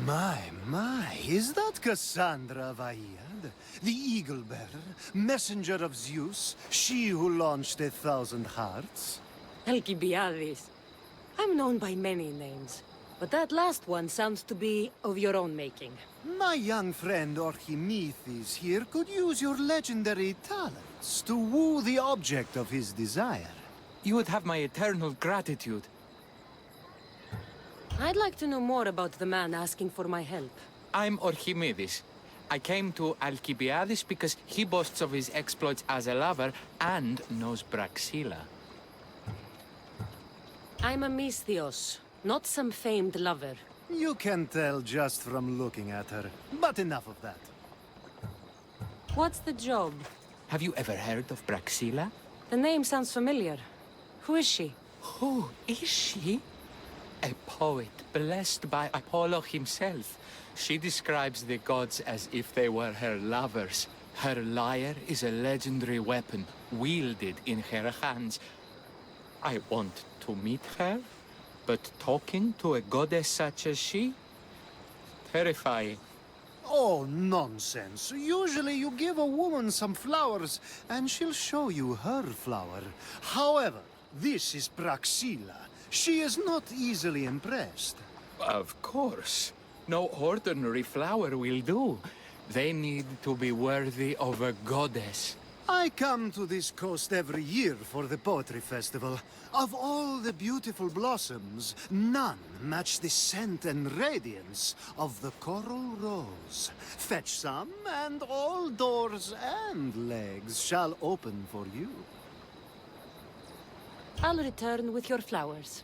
My, is that Cassandra Vaiad, the Eagle-Bearer, messenger of Zeus, she who launched 1,000 hearts? Alcibiades. I'm known by many names, but that last one sounds to be of your own making. My young friend Archimedes here could use your legendary talents to woo the object of his desire. You would have my eternal gratitude. I'd like to know more about the man asking for my help. I'm Archimedes. I came to Alcibiades because he boasts of his exploits as a lover and knows Praxilla. I'm a Misthios, not some famed lover. You can tell just from looking at her, but enough of that. What's the job? Have you ever heard of Praxilla? The name sounds familiar. Who is she? Who is she? A poet blessed by Apollo himself. She describes the gods as if they were her lovers. Her lyre is a legendary weapon, wielded in her hands. I want to meet her, but talking to a goddess such as she? Terrifying. Oh, nonsense. Usually you give a woman some flowers, and she'll show you her flower. However, this is Praxilla. She is not easily impressed. Of course. No ordinary flower will do. They need to be worthy of a goddess. I come to this coast every year for the poetry festival. Of all the beautiful blossoms, none match the scent and radiance of the coral rose. Fetch some, and all doors and legs shall open for you. I'll return with your flowers.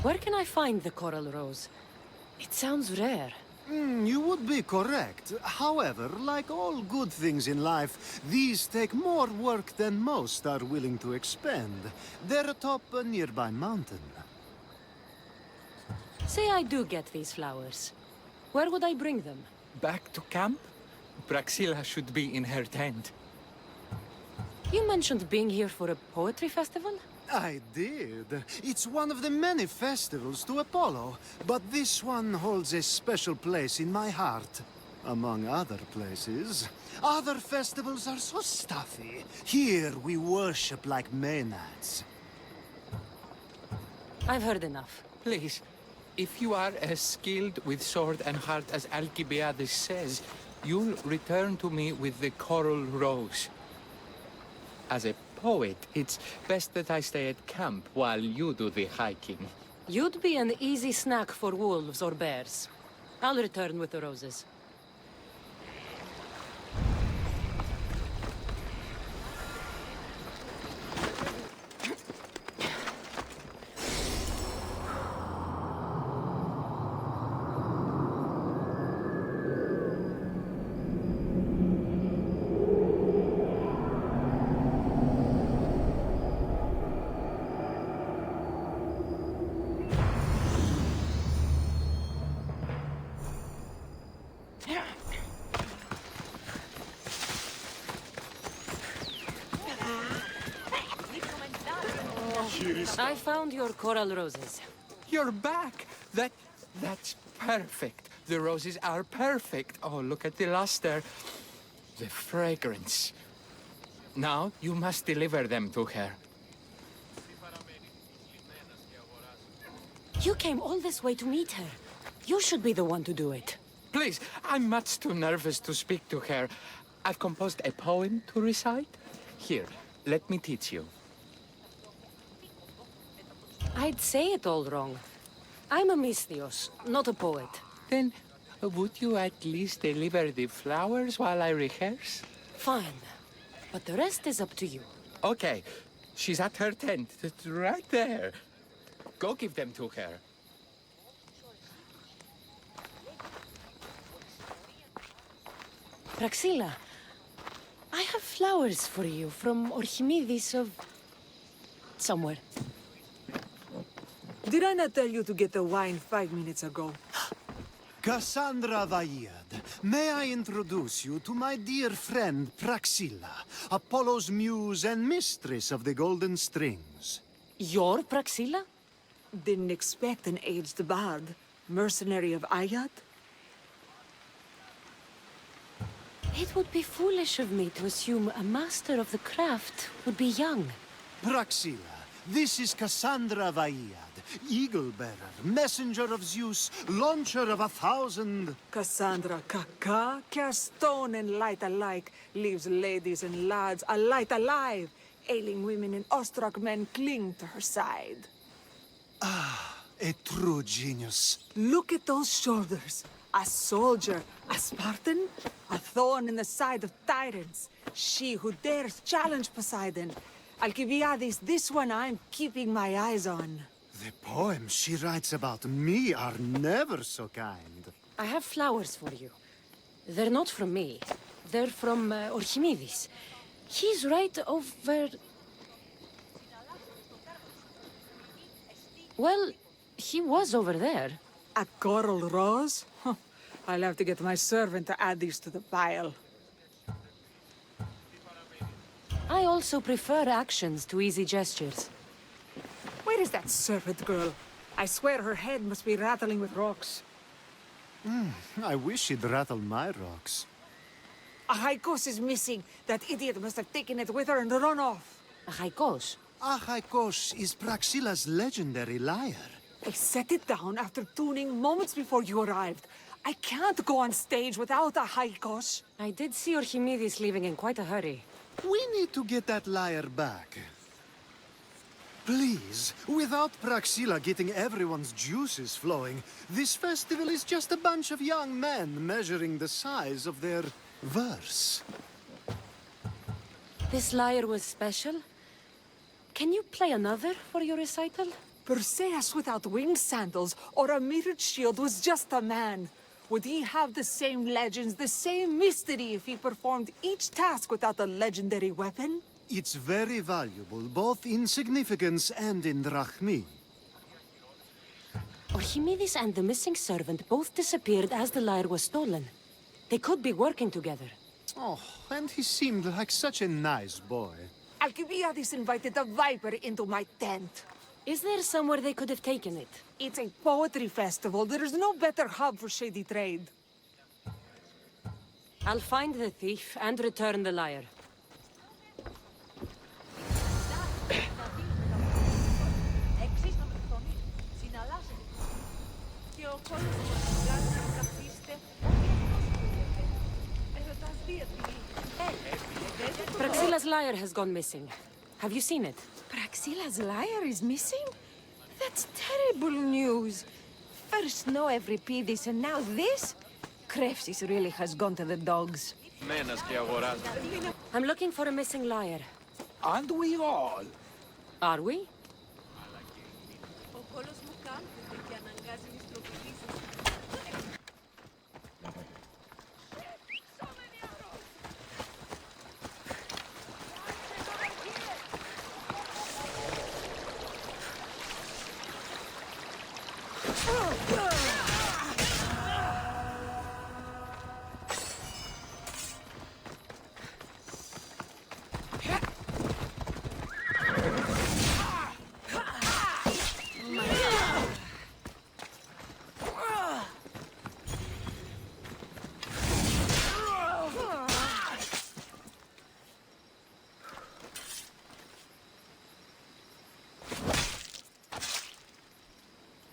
Where can I find the coral rose? It sounds rare. You would be correct. However, like all good things in life, these take more work than most are willing to expend. They're atop a nearby mountain. Say I do get these flowers. Where would I bring them? Back to camp? Praxilla should be in her tent. You mentioned being here for a poetry festival? I did. It's one of the many festivals to Apollo, but this one holds a special place in my heart. Among other places. Other festivals are so stuffy. Here we worship like maenads. I've heard enough. Please, if you are as skilled with sword and heart as Alcibiades says, you'll return to me with the coral rose. As a poet, it's best that I stay at camp while you do the hiking. You'd be an easy snack for wolves or bears. I'll return with the roses. I found your coral roses. You're back! That's perfect. The roses are perfect. Oh, look at the luster. The fragrance. Now, you must deliver them to her. You came all this way to meet her. You should be the one to do it. Please, I'm much too nervous to speak to her. I've composed a poem to recite. Here, let me teach you. I'd say it all wrong. I'm a Misthios, not a poet. Then, would you at least deliver the flowers while I rehearse? Fine. But the rest is up to you. Okay. She's at her tent. It's right there. Go give them to her. Praxilla, I have flowers for you from Archimedes of... somewhere. Did I not tell you to get the wine 5 minutes ago? Cassandra Vaiad, may I introduce you to my dear friend Praxilla, Apollo's muse and mistress of the golden strings. You're Praxilla? Didn't expect an aged bard. Mercenary of Ayat? It would be foolish of me to assume a master of the craft would be young. Praxilla, this is Cassandra Vaiad, Eagle-bearer, messenger of Zeus, launcher of 1,000... Cassandra Kaka, cast stone and light alike, leaves ladies and lads alight alive. Ailing women and awestruck men cling to her side. A true genius. Look at those shoulders. A soldier, a Spartan, a thorn in the side of tyrants. She who dares challenge Poseidon. Alcibiades, this one I'm keeping my eyes on. The poems she writes about me are never so kind. I have flowers for you. They're not from me. They're from Archimedes. He's right over... Well, he was over there. A coral rose? Huh. I'll have to get my servant to add these to the pile. I also prefer actions to easy gestures. Where is that servant girl? I swear her head must be rattling with rocks. I wish she'd rattle my rocks. A Haikos is missing. That idiot must have taken it with her and run off. A haikos. Achaikos is Praxilla's legendary lyre. I set it down after tuning moments before you arrived. I can't go on stage without a Haikos. I did see Archimedes leaving in quite a hurry. We need to get that lyre back. Please, without Praxilla getting everyone's juices flowing, this festival is just a bunch of young men measuring the size of their verse. This lyre was special. Can you play another for your recital? Perseus without winged sandals or a mirrored shield was just a man. Would he have the same legends, the same mystery if he performed each task without a legendary weapon? It's very valuable, both in significance and in drachmi. Archimedes and the missing servant both disappeared as the lyre was stolen. They could be working together. Oh, and he seemed like such a nice boy. Alcibiades invited a viper into my tent. Is there somewhere they could have taken it? It's a poetry festival. There is no better hub for shady trade. I'll find the thief and return the lyre. Praxilla's lyre has gone missing. Have you seen it? Praxilla's lyre is missing? That's terrible news. First no Euripides and now this? Krefsis really has gone to the dogs. I'm looking for a missing lyre. Aren't we all? Are we?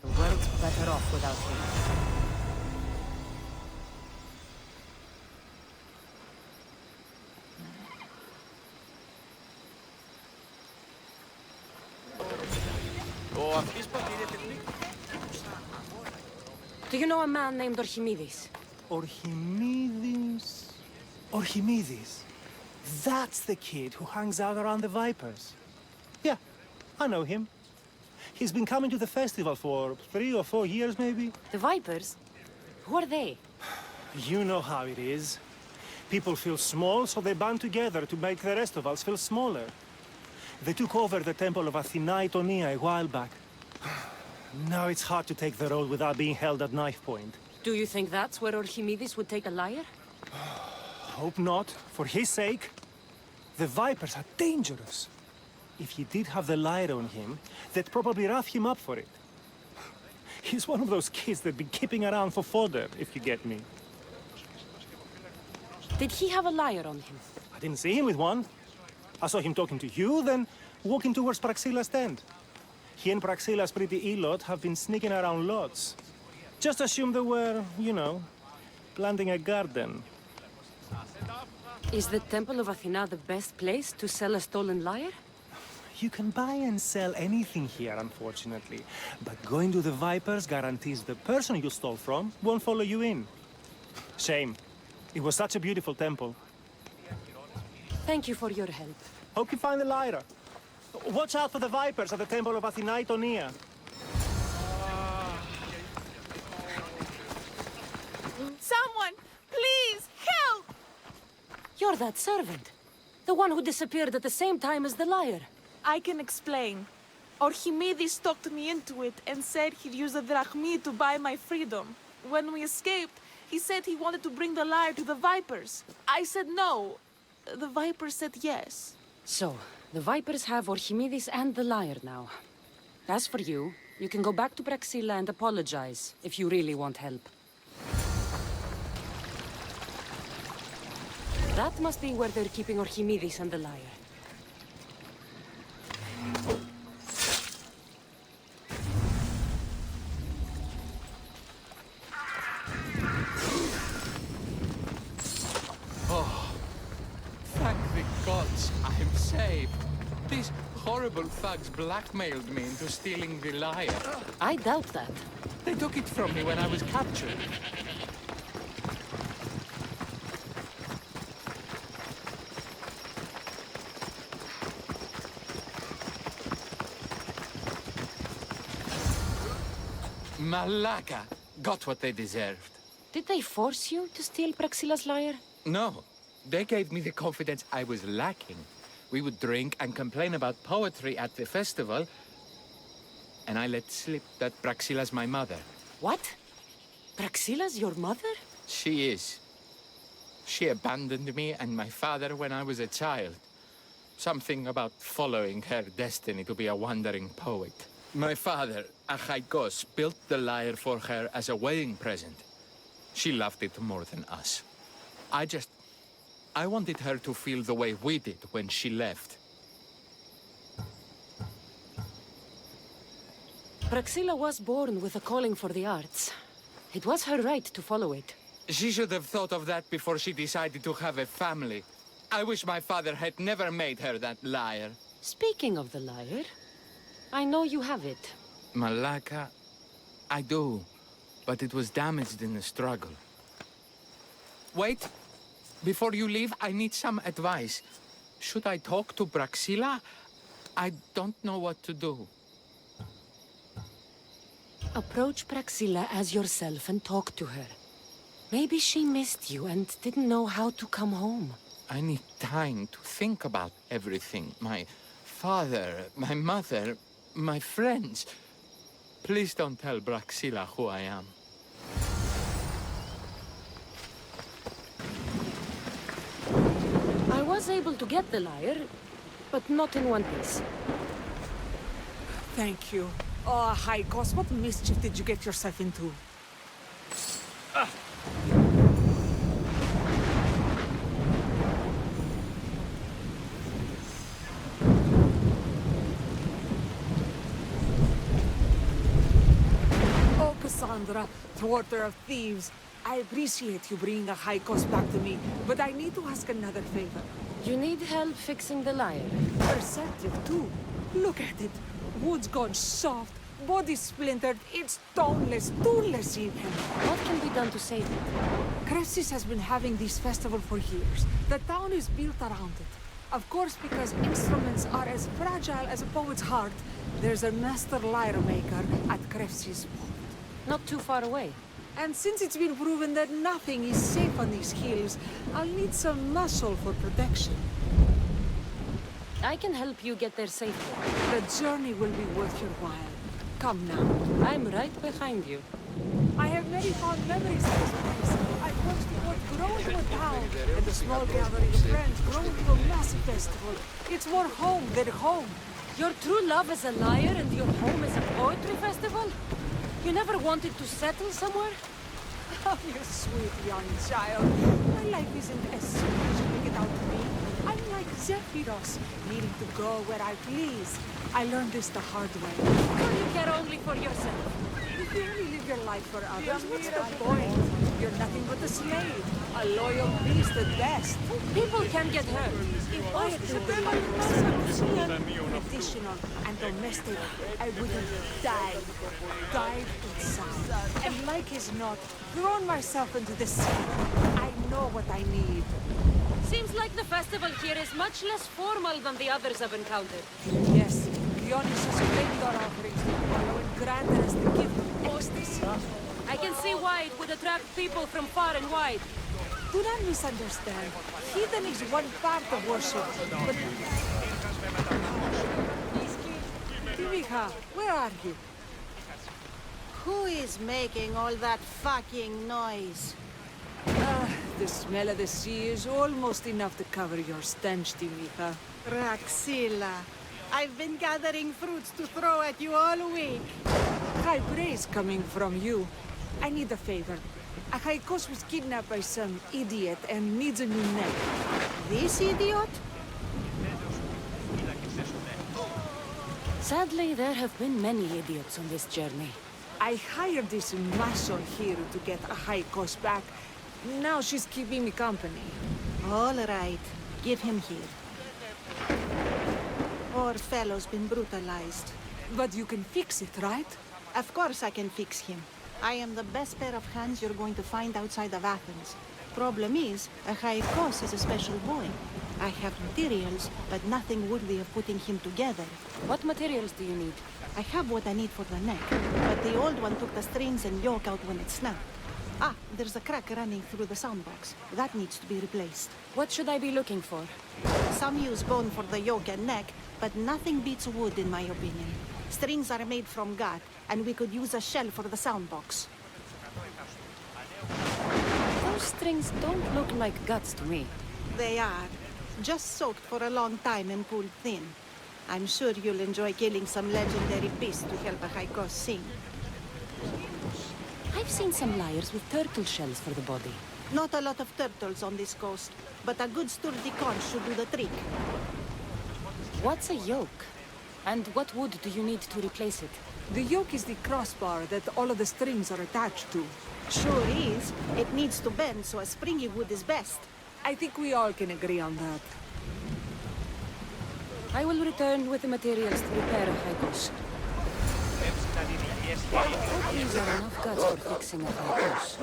The world's better off without him. Do you know a man named Archimedes? Archimedes? Archimedes. That's the kid who hangs out around the Vipers. Yeah, I know him. He's been coming to the festival for 3 or 4 years, maybe. The Vipers? Who are they? You know how it is. People feel small, so they band together to make the rest of us feel smaller. They took over the temple of Athena Itonia a while back. Now it's hard to take the road without being held at knife point. Do you think that's where Archimedes would take a lyre? Hope not, for his sake. The Vipers are dangerous. If he did have the lyre on him, they'd probably rough him up for it. He's one of those kids that be keeping around for fodder, if you get me. Did he have a lyre on him? I didn't see him with one. I saw him talking to you, then walking towards Praxilla's tent. He and Praxilla's pretty elot have been sneaking around lots. Just assume they were, you know, planting a garden. Is the Temple of Athena the best place to sell a stolen lyre? You can buy and sell anything here, unfortunately. But going to the Vipers guarantees the person you stole from won't follow you in. Shame. It was such a beautiful temple. Thank you for your help. Hope you find the lyre. Watch out for the Vipers at the Temple of Athena Tonia. Someone, please, help! You're that servant. The one who disappeared at the same time as the lyre. I can explain. Archimedes talked me into it and said he'd use the drachmi to buy my freedom. When we escaped, he said he wanted to bring the lyre to the Vipers. I said no. The Vipers said yes. So, the Vipers have Archimedes and the lyre now. As for you, you can go back to Praxilla and apologize if you really want help. That must be where they're keeping Archimedes and the lyre. Thank the gods, I'm saved. These horrible thugs blackmailed me into stealing the lyre. I doubt that. They took it from me when I was captured. Malaka got what they deserved. Did they force you to steal Praxilla's lyre? No, they gave me the confidence I was lacking. We would drink and complain about poetry at the festival, and I let slip that Praxilla's my mother. What? Praxilla's your mother? She is. She abandoned me and my father when I was a child. Something about following her destiny to be a wandering poet. My father, Achaikos, built the lyre for her as a wedding present. She loved it more than us. I wanted her to feel the way we did when she left. Praxilla was born with a calling for the arts. It was her right to follow it. She should have thought of that before she decided to have a family. I wish my father had never made her that lyre. Speaking of the lyre, I know you have it. Malaka, I do, but it was damaged in the struggle. Wait, before you leave, I need some advice. Should I talk to Praxilla? I don't know what to do. Approach Praxilla as yourself and talk to her. Maybe she missed you and didn't know how to come home. I need time to think about everything. My father, my mother, my friends. Please don't tell Praxilla who I am. I was able to get the lyre, but not in one piece. Thank you. Oh, Haikos, what mischief did you get yourself into? Oh, Cassandra, thwarter of thieves. I appreciate you bringing a Haikos back to me, but I need to ask another favor. You need help fixing the lyre. Perceptive, too. Look at it. Wood's gone soft, body splintered, it's toneless, tooless even. What can be done to save it? Crepsis has been having this festival for years. The town is built around it. Of course, because instruments are as fragile as a poet's heart, there's a master lyre maker at Crepsis port. Not too far away. And since it's been proven that nothing is safe on these hills, I'll need some muscle for protection. I can help you get there safely. The journey will be worth your while. Come now. I'm right behind you. I have many fond memories of this place. I've watched the wood grow into a town, and the small gathering of friends grow into a massive festival. It's more home than home. Your true love is a lyre and your home is a poetry festival? You never wanted to settle somewhere? Oh, you sweet young child. My life isn't as simple as you make it out to be. I'm like Zephyros, needing to go where I please. I learned this the hard way. You care only for yourself. If you only live your life for others, what's the point? You're nothing but a slave. A loyal beast at best. People can get hurt. If I had to be traditional and domestic, I would have died inside. And like as not, thrown myself into the sea. I know what I need. Seems like the festival here is much less formal than the others I've encountered. Yes, Dionysus claimed our offerings to Apollo and granted us the gift of ecstasy. I can see why it would attract people from far and wide. Do not misunderstand. Heathen is one part of worship, but... Timiha, where are you? Who is making all that fucking noise? The smell of the sea is almost enough to cover your stench, Timiha. Praxilla, I've been gathering fruits to throw at you all week. High praise coming from you. I need a favor. Achaikos was kidnapped by some idiot and needs a new neck. This idiot? Sadly, there have been many idiots on this journey. I hired this muscle here to get Achaikos back. Now she's keeping me company. All right, give him here. Poor fellow's been brutalized. But you can fix it, right? Of course I can fix him. I am the best pair of hands you're going to find outside of Athens. Problem is, Achaikos is a special boy. I have materials, but nothing worthy of putting him together. What materials do you need? I have what I need for the neck, but the old one took the strings and yoke out when it snapped. Ah, there's a crack running through the soundbox. That needs to be replaced. What should I be looking for? Some use bone for the yoke and neck, but nothing beats wood in my opinion. Strings are made from gut, and we could use a shell for the soundbox. Those strings don't look like guts to me. They are. Just soaked for a long time and pulled thin. I'm sure you'll enjoy killing some legendary beast to help Achaikos sing. I've seen some lyres with turtle shells for the body. Not a lot of turtles on this coast, but a good sturdy conch should do the trick. What's a yoke? And what wood do you need to replace it? The yoke is the crossbar that all of the strings are attached to. Sure is. It needs to bend, so a springy wood is best. I think we all can agree on that. I will return with the materials to repair Achaikos. These are enough guts for fixing Achaikos.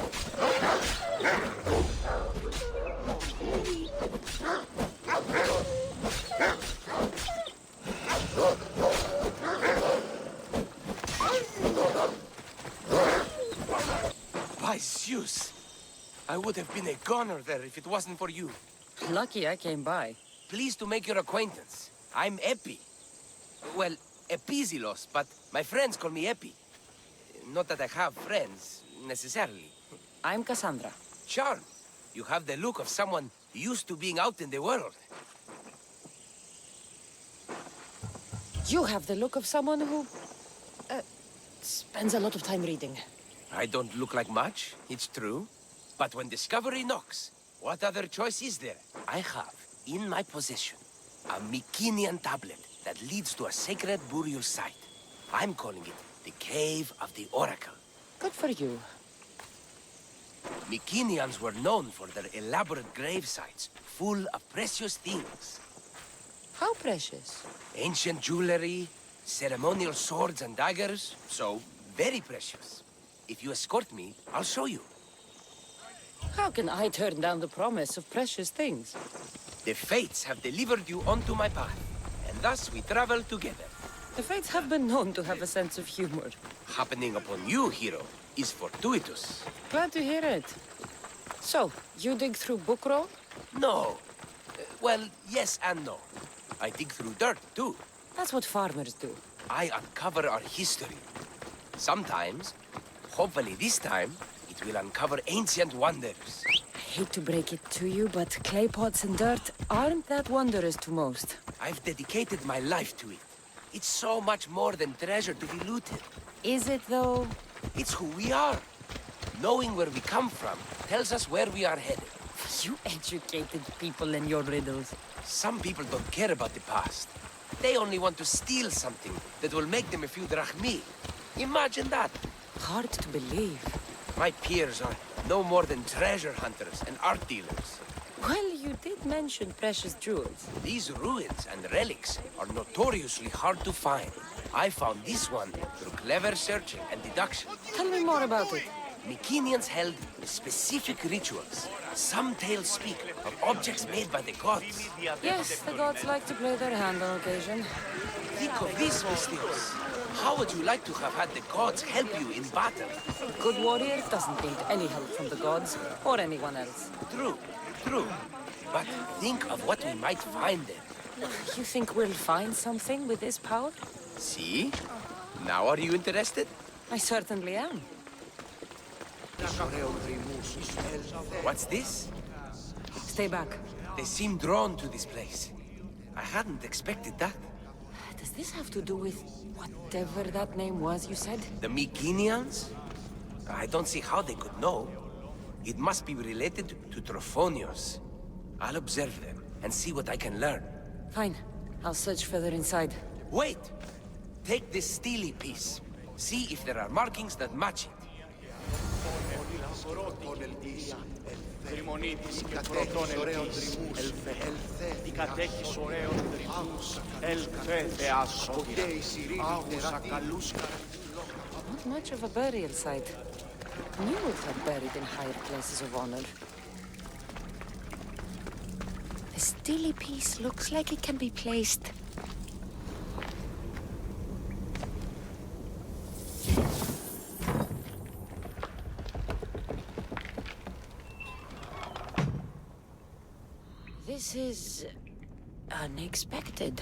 By Zeus! I would have been a goner there if it wasn't for you. Lucky I came by. Pleased to make your acquaintance. I'm Epi. Well, Epizilos, but my friends call me Epi. Not that I have friends, necessarily. I'm Cassandra. Charm. You have the look of someone used to being out in the world. You have the look of someone who... spends a lot of time reading. I don't look like much, it's true. But when discovery knocks, what other choice is there? I have, in my possession, a Mycenaean tablet that leads to a sacred burial site. I'm calling it the Cave of the Oracle. Good for you. Mycenaeans were known for their elaborate grave sites, full of precious things. How precious? Ancient jewelry, ceremonial swords and daggers, so very precious. If you escort me, I'll show you. How can I turn down the promise of precious things? The Fates have delivered you onto my path, and thus we travel together. The Fates have been known to have a sense of humor. Happening upon you, hero, is fortuitous. Glad to hear it. So, you dig through book roll? No. Well, yes and no. I dig through dirt, too. That's what farmers do. I uncover our history. Sometimes, hopefully this time, it will uncover ancient wonders. I hate to break it to you, but clay pots and dirt aren't that wondrous to most. I've dedicated my life to it. It's so much more than treasure to be looted. Is it, though? It's who we are. Knowing where we come from tells us where we are headed. You educated people and your riddles. Some people don't care about the past. They only want to steal something that will make them a few drachmi. Imagine that. Hard to believe. My peers are no more than treasure hunters and art dealers. Well, you did mention precious jewels. These ruins and relics are notoriously hard to find. I found this one through clever searching and deduction. Tell me more about it. Mycenaeans held specific rituals. Some tales speak of objects made by the gods. Yes, the gods like to play their hand on occasion. Think of this, Mystios. How would you like to have had the gods help you in battle? A good warrior doesn't need any help from the gods, or anyone else. True, true. But think of what we might find there. You think we'll find something with this power? See? Now are you interested? I certainly am. What's this? Stay back. They seem drawn to this place. I hadn't expected that. Does this have to do with whatever that name was you said? The Mycenaeans? I don't see how they could know. It must be related to Trophonios. I'll observe them and see what I can learn. Fine. I'll search further inside. Wait! Take this steely piece. See if there are markings that match it. Not much of a burial site. Mules are buried in higher places of honor. The steely piece looks like it can be placed. This is unexpected.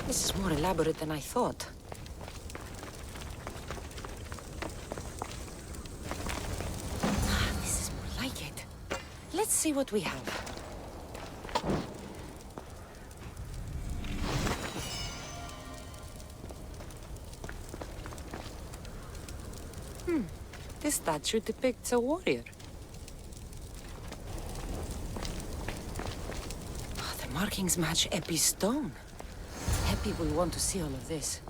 This is more elaborate than I thought. This is more like it. Let's see what we have. This statue depicts a warrior. The markings match Epi's stone. Epi will want to see all of this.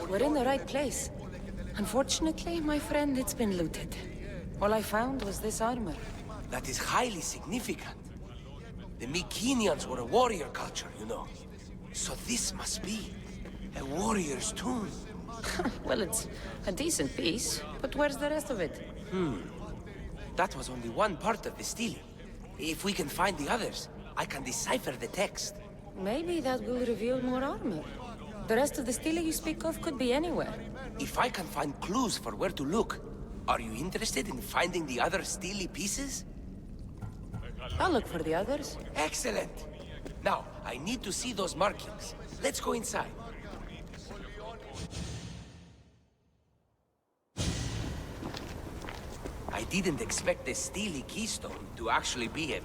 We're in the right place. Unfortunately, my friend, it's been looted. All I found was this armor. That is highly significant. The Mycenaeans were a warrior culture, you know. So this must be a warrior's tomb. Well, it's a decent piece, but where's the rest of it? That was only one part of the stele. If we can find the others, I can decipher the text. Maybe that will reveal more armor. The rest of the stele you speak of could be anywhere. If I can find clues for where to look, are you interested in finding the other stele pieces? I'll look for the others. Excellent! Now, I need to see those markings. Let's go inside. I didn't expect the stele keystone to actually be a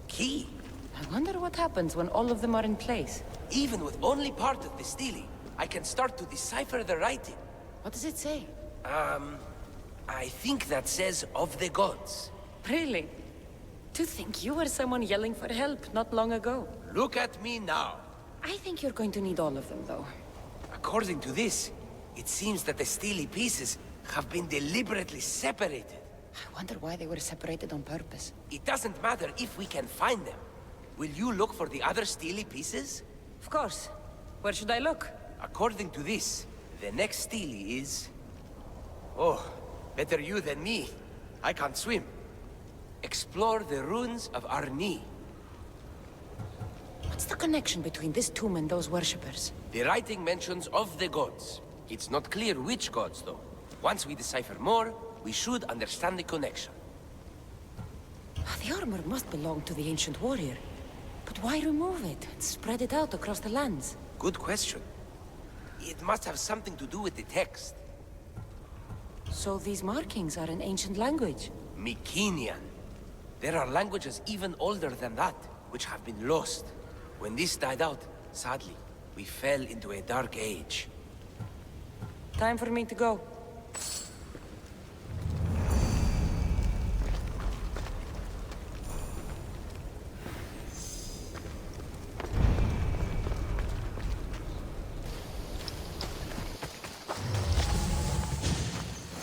key. I wonder what happens when all of them are in place. Even with only part of the stele, I can start to decipher the writing. What does it say? I think that says of the gods. Really? To think you were someone yelling for help not long ago. Look at me now. I think you're going to need all of them, though. According to this, it seems that the stele pieces have been deliberately separated. I wonder why they were separated on purpose. It doesn't matter if we can find them. Will you look for the other stele pieces? Of course. Where should I look? According to this, the next stele is... Oh, better you than me. I can't swim. Explore the ruins of Arni. What's the connection between this tomb and those worshippers? The writing mentions of the gods. It's not clear which gods, though. Once we decipher more, we should understand the connection. The armor must belong to the ancient warrior. But why remove it and spread it out across the lands? Good question. It must have something to do with the text. So these markings are in ancient language? Mycenaean. There are languages even older than that, which have been lost. When this died out, Sadly, we fell into a dark age. Time for me to go.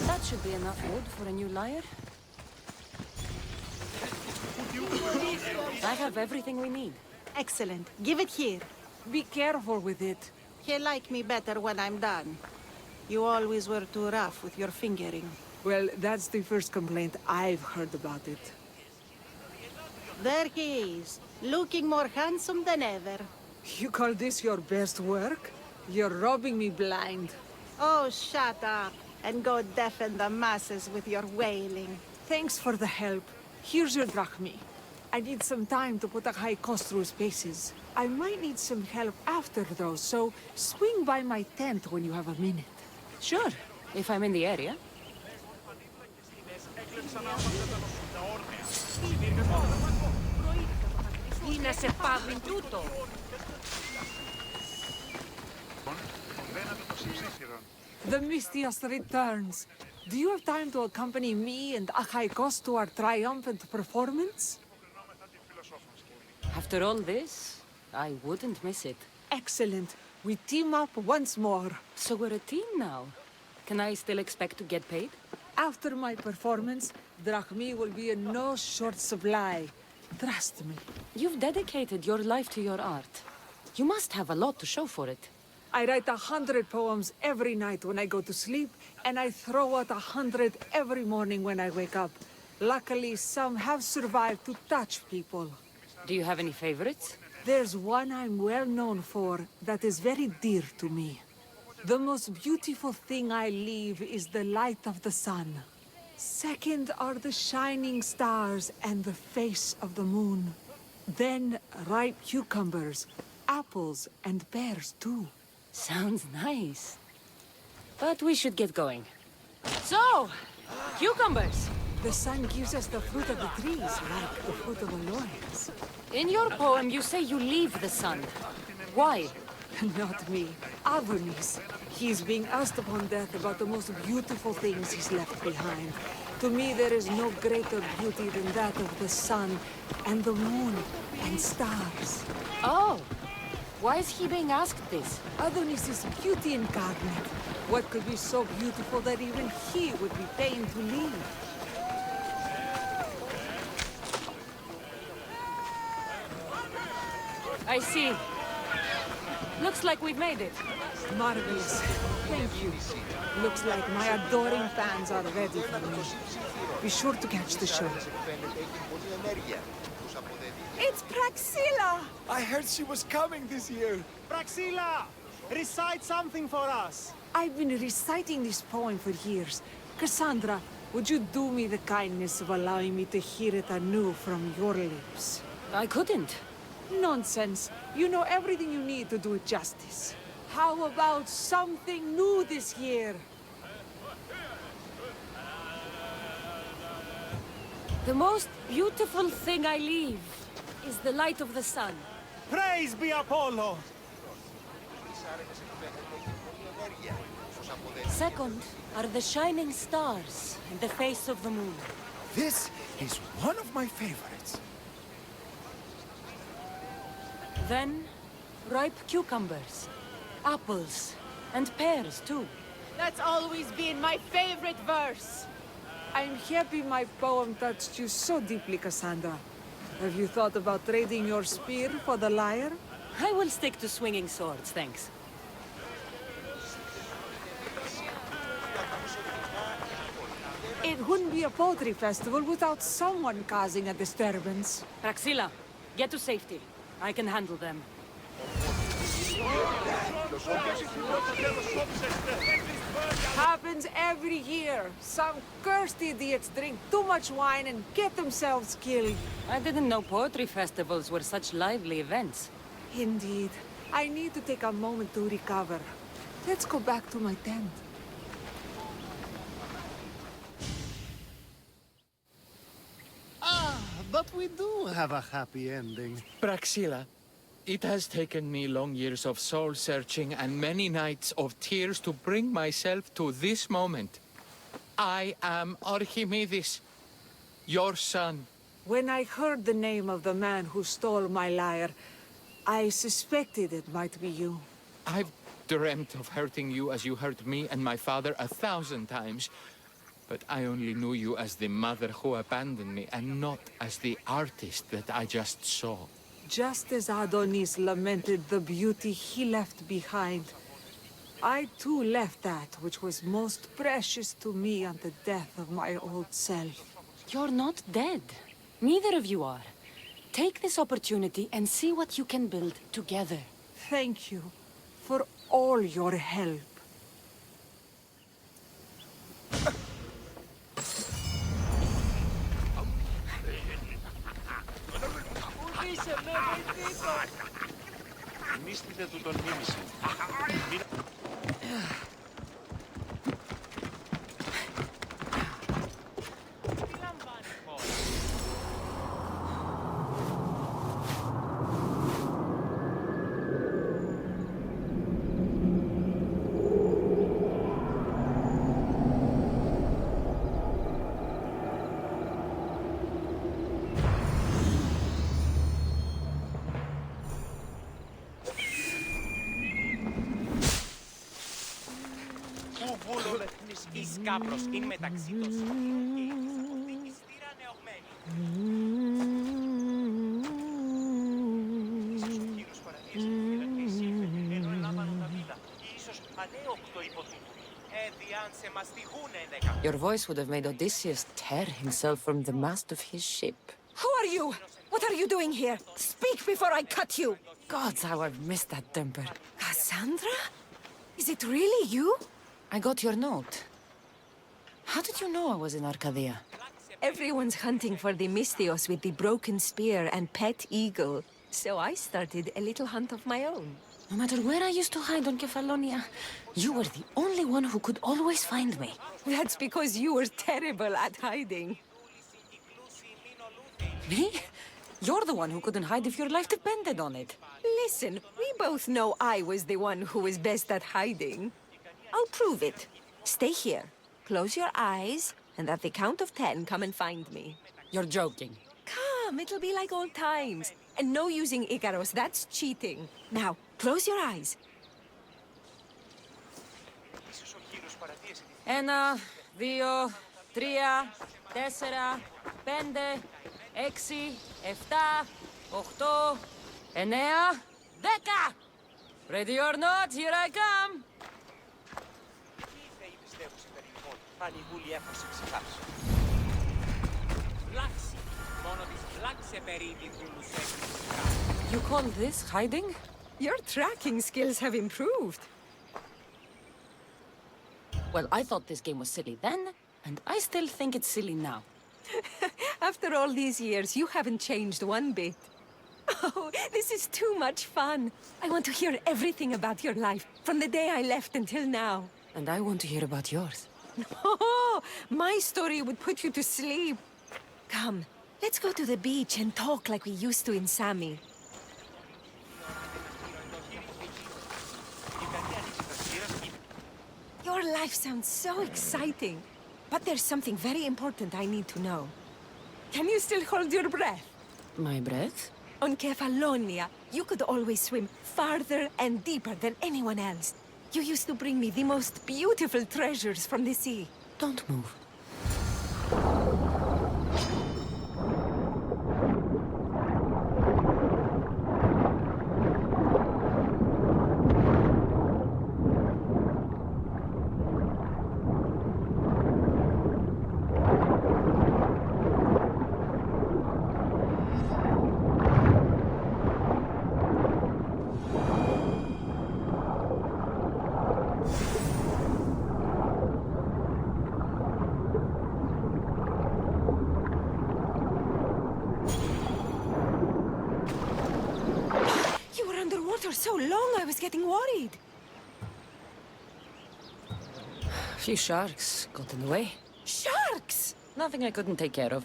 That should be enough wood for a new lyre. I have everything we need. Excellent. Give it here. Be careful with it. He'll like me better when I'm done. You always were too rough with your fingering. Well, that's the first complaint I've heard about it. There he is, looking more handsome than ever. You call this your best work? You're robbing me blind. Oh, shut up, and go deafen the masses with your wailing. Thanks for the help. Here's your drachmi. I need some time to put a high cost through spaces. I might need some help after though, so swing by my tent when you have a minute. Sure, if I'm in the area. Είναι σε πάγιν τούτο. The Mistias returns. Do you have time to accompany me and Achaikos to our triumphant performance? After all this, I wouldn't miss it. Excellent. We team up once more. So we're a team now. Can I still expect to get paid? After my performance, drachmi will be in no short supply. Trust me. You've dedicated your life to your art. You must have a lot to show for it. I write 100 poems every night when I go to sleep, and I throw out 100 every morning when I wake up. Luckily, some have survived to touch people. Do you have any favorites? There's one I'm well known for that is very dear to me. The most beautiful thing I leave is the light of the sun. Second are the shining stars and the face of the moon. Then ripe cucumbers, apples, and pears too. Sounds nice. But we should get going. So, cucumbers! The sun gives us the fruit of the trees, like the fruit of the loins. In your poem, you say you leave the sun. Why? Not me. Adonis. He's being asked upon death about the most beautiful things he's left behind. To me, there is no greater beauty than that of the sun, and the moon, and stars. Oh! Why is he being asked this? Adonis is beauty incarnate. What could be so beautiful that even he would be pained to leave? I see. Looks like we've made it. Marvelous. Thank you. Looks like my adoring fans are ready for me. Be sure to catch the show. It's Praxilla! I heard she was coming this year. Praxilla! Recite something for us! I've been reciting this poem for years. Cassandra, would you do me the kindness of allowing me to hear it anew from your lips? I couldn't. Nonsense. You know everything you need to do it justice. How about something new this year? The most beautiful thing I leave is the light of the sun. Praise be Apollo! Second are the shining stars and the face of the moon. This is one of my favorites. Then, ripe cucumbers, apples, and pears too. That's always been my favorite verse. I'm happy my poem touched you so deeply, Cassandra. Have you thought about trading your spear for the lyre? I will stick to swinging swords, thanks. It wouldn't be a poetry festival without someone causing a disturbance. Praxilla, get to safety. I can handle them. Happens every year. Some cursed idiots drink too much wine and get themselves killed. I didn't know poetry festivals were such lively events. Indeed. I need to take a moment to recover. Let's go back to my tent. But we do have a happy ending. Praxilla, It has taken me long years of soul-searching and many nights of tears to bring myself to this moment. I am Archimedes, your son. When I heard the name of the man who stole my lyre, I suspected it might be you. I've dreamt of hurting you as you hurt me and my father 1,000 times. But I only knew you as the mother who abandoned me, and not as the artist that I just saw. Just as Adonis lamented the beauty he left behind, I too left that which was most precious to me on the death of my old self. You're not dead. Neither of you are. Take this opportunity and see what you can build together. Thank you for all your help. Εις κάπρος είναι μεταξύ των σπουδίων και εις αποθήκηστήρα νεωμένη. Ίσως ο κύριος παραδείας επιφυλακήσει ενώ ελάμβανον τα βίλα. Ίσως ανέοκτο υποτούτου. Διάν σε μαστιγούνε ενέκα. Your voice would have made Odysseus tear himself from the mast of his ship. Who are you? What are you doing here? Speak before I cut you! Gods, how I've missed that temper. Cassandra? Is it really you? I got your note. How did you know I was in Arcadia? Everyone's hunting for the Misthios with the broken spear and pet eagle. So I started a little hunt of my own. No matter where I used to hide on Kefalonia, you were the only one who could always find me. That's because you were terrible at hiding. Me? You're the one who couldn't hide if your life depended on it. Listen, we both know I was the one who was best at hiding. I'll prove it. Stay here. Close your eyes, and at the count of 10, come and find me. You're joking. Come, it'll be like old times. And no using Icaros, that's cheating. Now, close your eyes. Ένα, δύο, τρία, τέσσερα, πέντε, έξι, εφτά, οχτώ, εννέα, δέκα! Ready or not, here I come! Πανηγούλη έφωσε ψυχάψη. Λάξη. Μόνο της λάξε περίπου δούλουσε. You call this hiding? Your tracking skills have improved. Well, I thought this game was silly then, and I still think it's silly now. After all these years, you haven't changed one bit. Oh, this is too much fun. I want to hear everything about your life, from the day I left until now. And I want to hear about yours. Oh, my story would put you to sleep. Come, let's go to the beach and talk like we used to in Sami. Your life sounds so exciting, but there's something very important I need to know. Can you still hold your breath? My breath? On Kefalonia, you could always swim farther and deeper than anyone else. You used to bring me the most beautiful treasures from the sea. Don't move. So long, I was getting worried. A few sharks got in the way. Sharks? Nothing I couldn't take care of.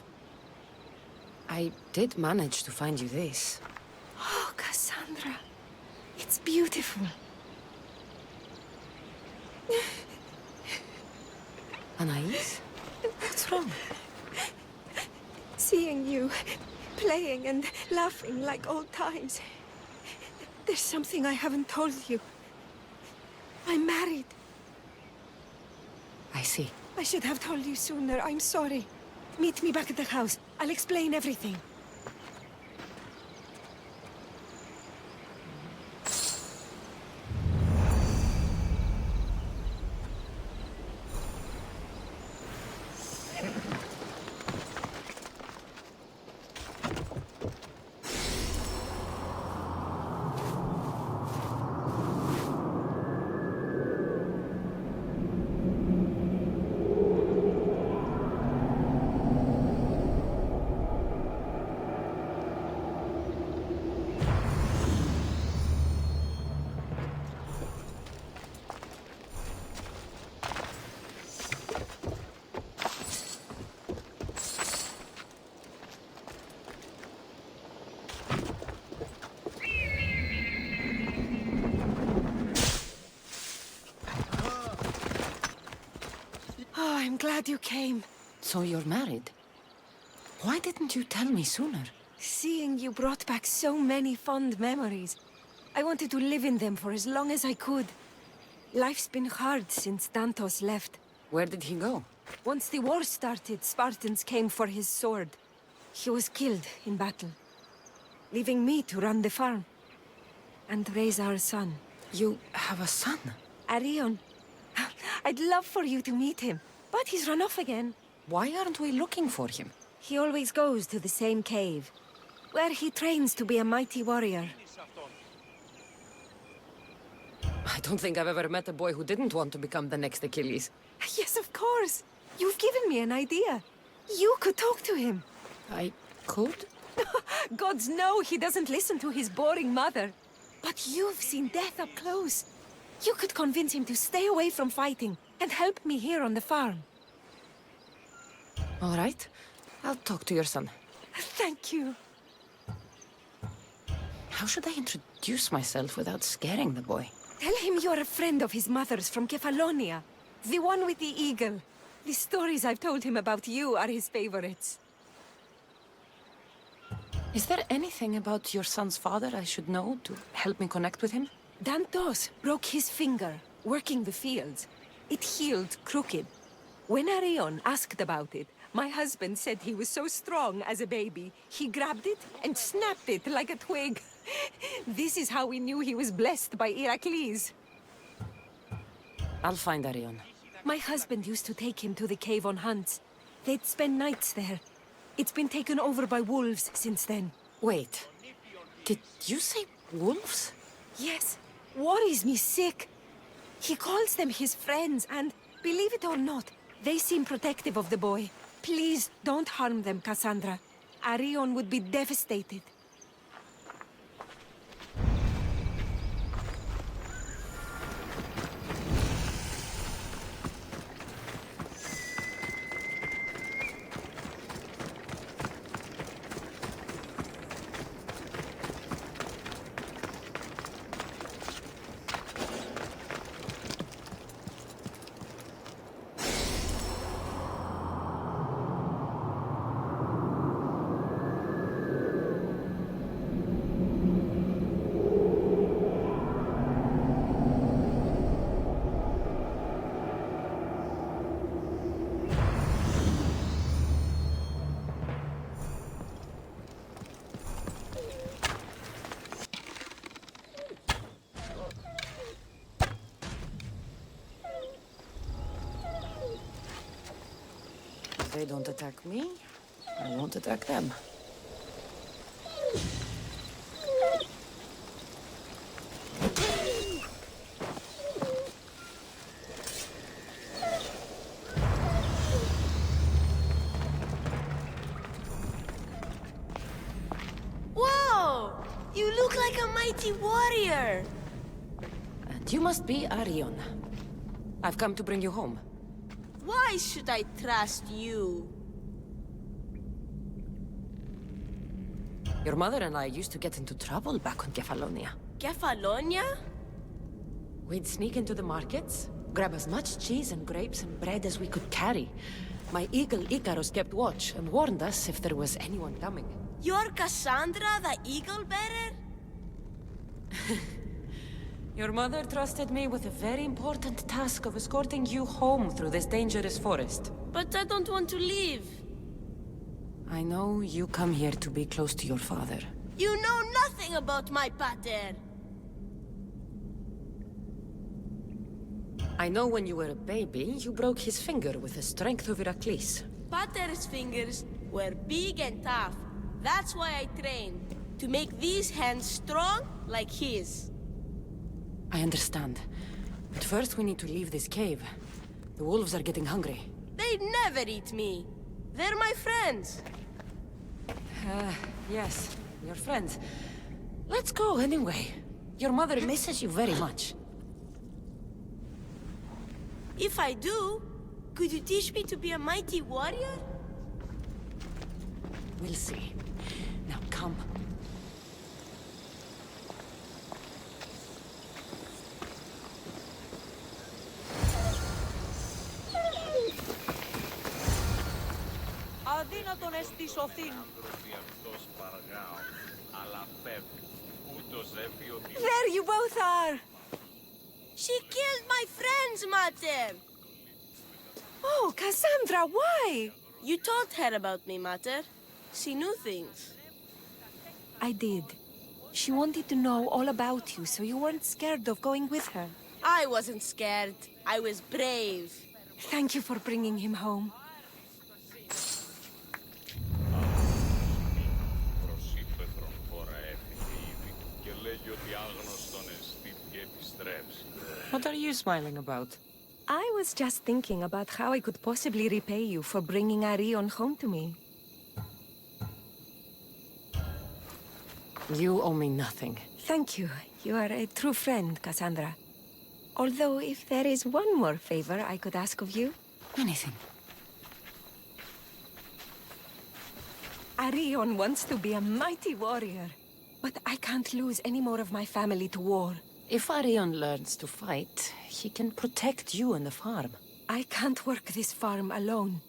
I did manage to find you this. Oh, Cassandra. beautiful. Anais? What's wrong? Seeing you playing and laughing like old times. There's something I haven't told you. I'm married. I see. I should have told you sooner. I'm sorry. Meet me back at the house. I'll explain everything. Oh, I'm glad you came. So you're married? Why didn't you tell me sooner? Seeing you brought back so many fond memories. I wanted to live in them for as long as I could. Life's been hard since Dantos left. Where did he go? Once the war started, Spartans came for his sword. He was killed in battle, leaving me to run the farm and raise our son. You have a son? Arion. I'd love for you to meet him, but he's run off again. Why aren't we looking for him? He always goes to the same cave, where he trains to be a mighty warrior. I don't think I've ever met a boy who didn't want to become the next Achilles. Yes, of course. You've given me an idea. You could talk to him. I could? Gods know he doesn't listen to his boring mother. But you've seen death up close. You could convince him to stay away from fighting and help me here on the farm. All right. I'll talk to your son. Thank you. How should I introduce myself without scaring the boy? Tell him you're a friend of his mother's from Kefalonia. The one with the eagle. The stories I've told him about you are his favorites. Is there anything about your son's father I should know to help me connect with him? Dantos broke his finger, working the fields. It healed crooked. When Arion asked about it, my husband said he was so strong as a baby, he grabbed it and snapped it like a twig. This is how we knew he was blessed by Heracles. I'll find Arion. My husband used to take him to the cave on hunts. They'd spend nights there. It's been taken over by wolves since then. Wait. Did you say wolves? Yes. Worries me sick. He calls them his friends, and believe it or not, they seem protective of the boy. Please don't harm them, Cassandra. Arion would be devastated. If they don't attack me, I won't attack them. Whoa! You look like a mighty warrior! And you must be Arion. I've come to bring you home. Why should I trust you? Your mother and I used to get into trouble back on Kefalonia. Kefalonia? We'd sneak into the markets, grab as much cheese and grapes and bread as we could carry. My eagle Icarus kept watch and warned us if there was anyone coming. You're Cassandra, the eagle bearer? Your mother trusted me with a very important task of escorting you home through this dangerous forest. But I don't want to leave. I know you come here to be close to your father. You know nothing about my pater. I know when you were a baby, you broke his finger with the strength of Heracles. Pater's fingers were big and tough. That's why I trained. To make these hands strong like his. I understand. But first we need to leave this cave. The wolves are getting hungry. They never eat me. They're my friends. Yes, your friends. Let's go anyway. Your mother misses you very much. If I do, could you teach me to be a mighty warrior? We'll see. Now come. Αδύνατον εστι σωθήν. There you both are! She killed my friends, Mater! Oh, Cassandra, why? You told her about me, Mater. She knew things. I did. She wanted to know all about you, so you weren't scared of going with her. I wasn't scared. I was brave. Thank you for bringing him home. What are you smiling about? I was just thinking about how I could possibly repay you for bringing Arion home to me. You owe me nothing. Thank you. You are a true friend, Cassandra. Although, if there is one more favor I could ask of you... Anything. Arion wants to be a mighty warrior. But I can't lose any more of my family to war. If Arion learns to fight, he can protect you and the farm. I can't work this farm alone.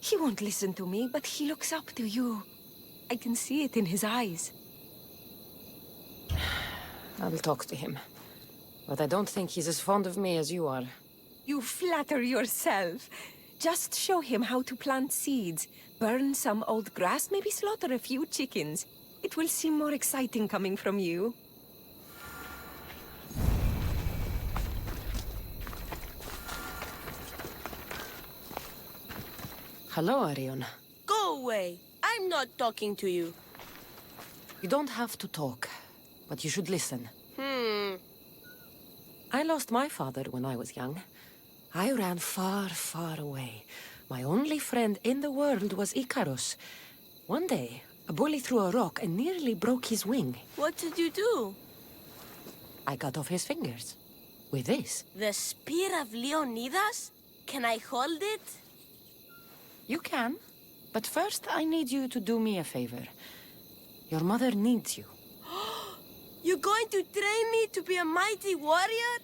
He won't listen to me, but he looks up to you. I can see it in his eyes. I will talk to him. But I don't think he's as fond of me as you are. You flatter yourself. Just show him how to plant seeds. Burn some old grass, maybe slaughter a few chickens. It will seem more exciting coming from you. Hello, Arion. Go away. I'm not talking to you. You don't have to talk, but you should listen. I lost my father when I was young. I ran far, far away. My only friend in the world was Icarus. One day, a bully threw a rock and nearly broke his wing. What did you do? I cut off his fingers. With this. The spear of Leonidas? Can I hold it? You can. But first, I need you to do me a favor. Your mother needs you. You're going to train me to be a mighty warrior?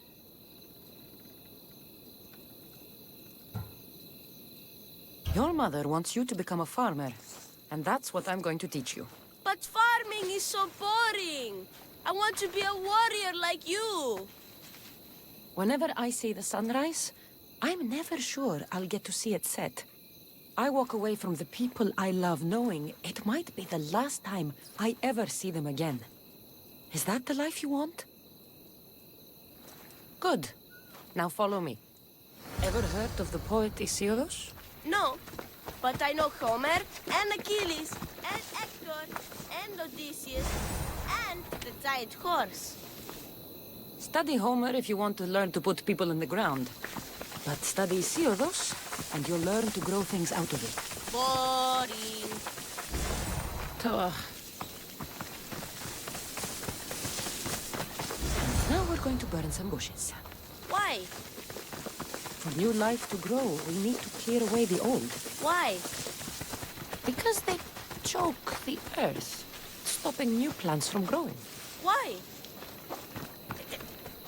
Your mother wants you to become a farmer. And that's what I'm going to teach you. But farming is so boring. I want to be a warrior like you. Whenever I see the sunrise, I'm never sure I'll get to see it set. I walk away from the people I love knowing it might be the last time I ever see them again. Is that the life you want? Good. Now follow me. Ever heard of the poet Aeschylus? No, but I know Homer, and Achilles, and Hector, and Odysseus, and the giant horse. Study Homer if you want to learn to put people in the ground. But study Aeschylus, and you'll learn to grow things out of it. Boring. Now we're going to burn some bushes. Why? For new life to grow, we need to clear away the old. Why? Because they choke the earth, stopping new plants from growing. Why?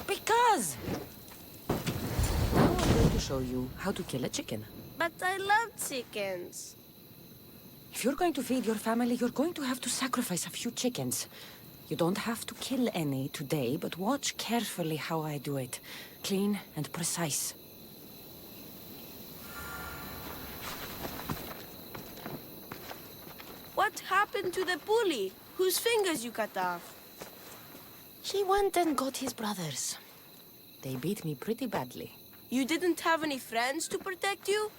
Because! Now I'm going to show you how to kill a chicken. But I love chickens. If you're going to feed your family, you're going to have to sacrifice a few chickens. You don't have to kill any today, but watch carefully how I do it. Clean and precise. What happened to the bully whose fingers you cut off? He went and got his brothers. They beat me pretty badly. You didn't have any friends to protect you?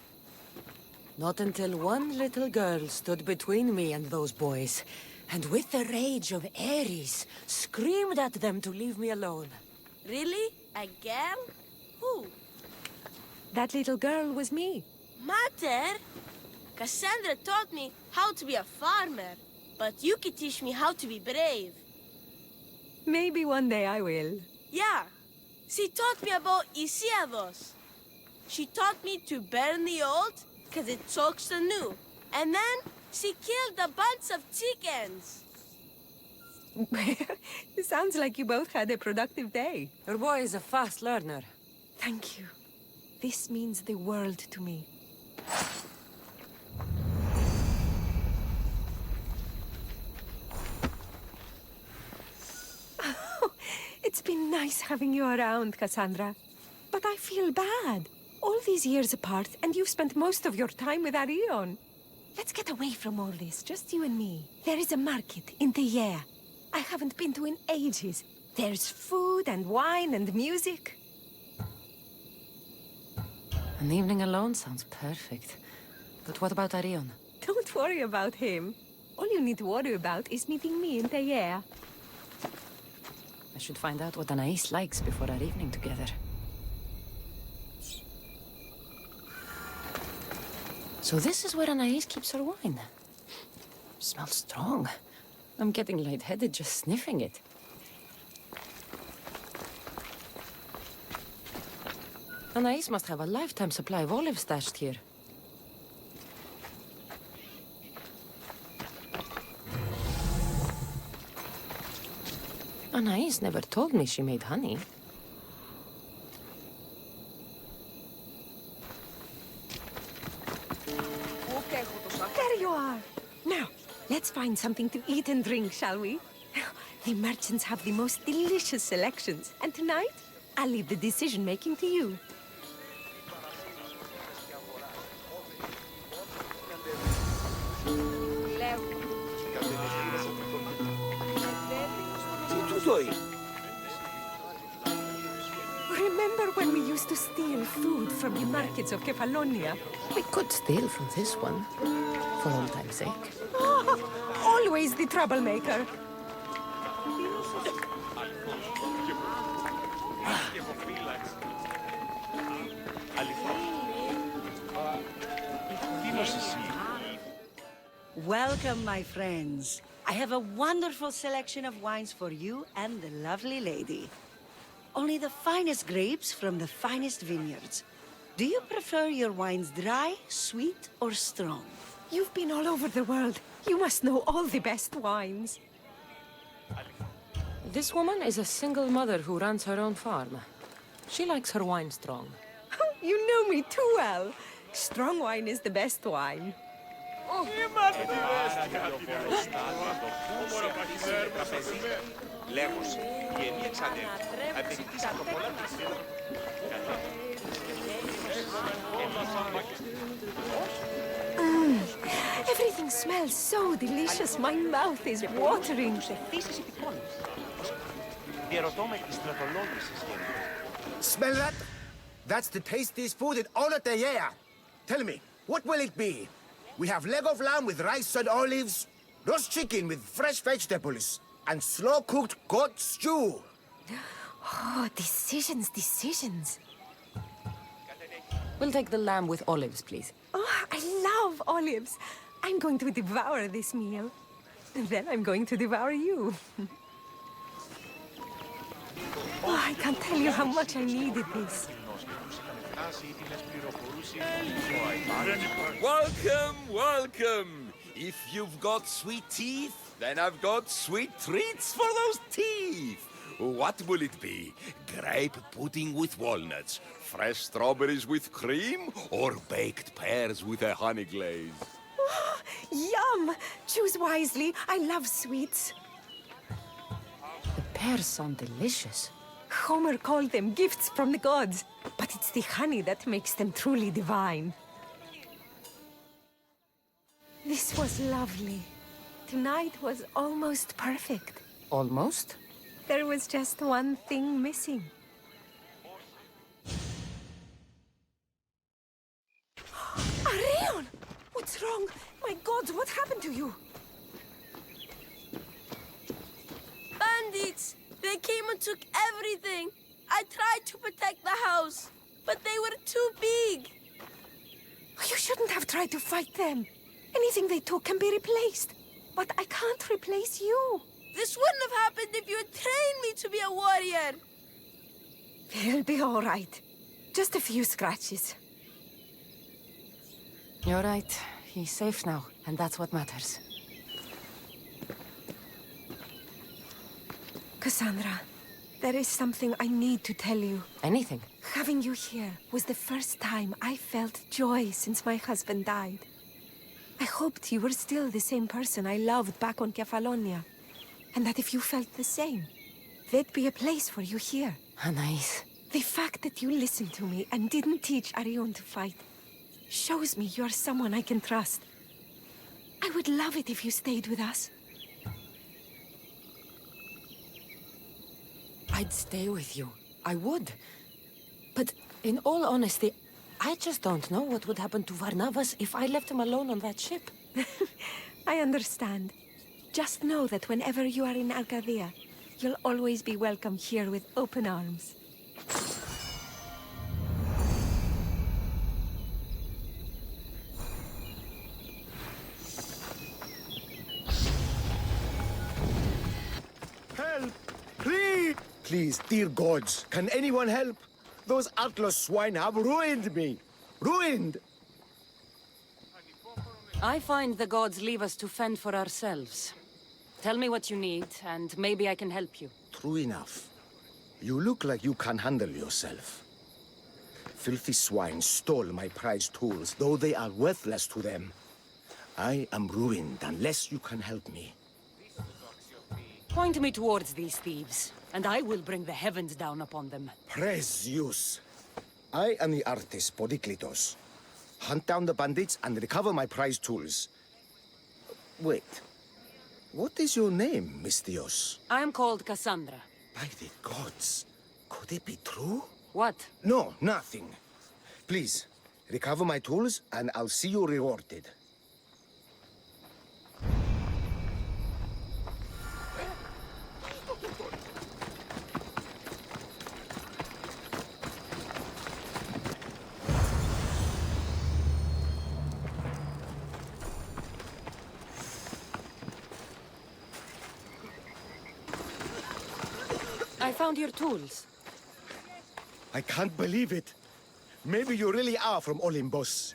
Not until one little girl stood between me and those boys, and with the rage of Ares, screamed at them to leave me alone. Really? A girl? Who? That little girl was me. Mater? Cassandra taught me how to be a farmer, but you could teach me how to be brave. Maybe one day I will. Yeah, she taught me about Isiados. She taught me to burn the old, because it chokes the new. And then she killed a bunch of chickens. It sounds like you both had a productive day. Your boy is a fast learner. Thank you. This means the world to me. It's been nice having you around, Cassandra. But I feel bad. All these years apart, and you've spent most of your time with Arion. Let's get away from all this, just you and me. There is a market in Tegea. I haven't been to in ages. There's food and wine and music. An evening alone sounds perfect. But what about Arion? Don't worry about him. All you need to worry about is meeting me in Tegea. I should find out what Anais likes before our evening together. So this is where Anais keeps her wine. Smells strong. I'm getting lightheaded just sniffing it. Anais must have a lifetime supply of olives stashed here. Anais never told me she made honey. There you are! Now, let's find something to eat and drink, shall we? The merchants have the most delicious selections, and tonight, I'll leave the decision-making to you. Remember when we used to steal food from the markets of Kefalonia? We could steal from this one, for old time's sake. Always the troublemaker. Welcome, my friends. I have a wonderful selection of wines for you and the lovely lady. Only the finest grapes from the finest vineyards. Do you prefer your wines dry, sweet, or strong? You've been all over the world. You must know all the best wines. This woman is a single mother who runs her own farm. She likes her wine strong. You know me too well. Strong wine is the best wine. Everything smells so delicious. My mouth is watering. Smell that? That's the tastiest food in all of Deianeira. Tell me, what will it be? We have leg of lamb with rice and olives, roast chicken with fresh vegetables, and slow-cooked goat stew. Oh, decisions, decisions. We'll take the lamb with olives, please. Oh, I love olives. I'm going to devour this meal. And then I'm going to devour you. Oh, I can't tell you how much I needed this. Welcome, welcome! If you've got sweet teeth, then I've got sweet treats for those teeth! What will it be? Grape pudding with walnuts, fresh strawberries with cream, or baked pears with a honey glaze? Yum! Choose wisely. I love sweets. The pears sound delicious. Homer called them gifts from the gods, but it's the honey that makes them truly divine. This was lovely. Tonight was almost perfect. Almost? There was just one thing missing. Arion! What's wrong? My God, what happened to you? Bandits! They came and took everything. I tried to protect the house, but they were too big. You shouldn't have tried to fight them. Anything they took can be replaced. But I can't replace you. This wouldn't have happened if you had trained me to be a warrior. They'll be all right. Just a few scratches. You're right. He's safe now, and that's what matters. Cassandra, there is something I need to tell you. Anything? Having you here was the first time I felt joy since my husband died. I hoped you were still the same person I loved back on Kefalonia. And that if you felt the same, there'd be a place for you here. Anais. The fact that you listened to me and didn't teach Arion to fight shows me you're someone I can trust. I would love it if you stayed with us. I'd stay with you. I would. But in all honesty, I just don't know what would happen to Varnavas if I left him alone on that ship. I understand. Just know that whenever you are in Arcadia, you'll always be welcome here with open arms. Help! Please! Please, dear gods, can anyone help? Those Atlas swine have ruined me! Ruined! I find the gods leave us to fend for ourselves. Tell me what you need, and maybe I can help you. True enough. You look like you can handle yourself. Filthy swine stole my prized tools, though they are worthless to them. I am ruined unless you can help me. Point me towards these thieves, and I will bring the heavens down upon them. Praise Zeus! I am the artist Podiklitos. Hunt down the bandits and recover my prized tools. Wait. What is your name, Mystios? I am called Cassandra. By the gods. Could it be true? What? No, nothing. Please, recover my tools and I'll see you rewarded. I found your tools. I can't believe it. Maybe you really are from Olympus.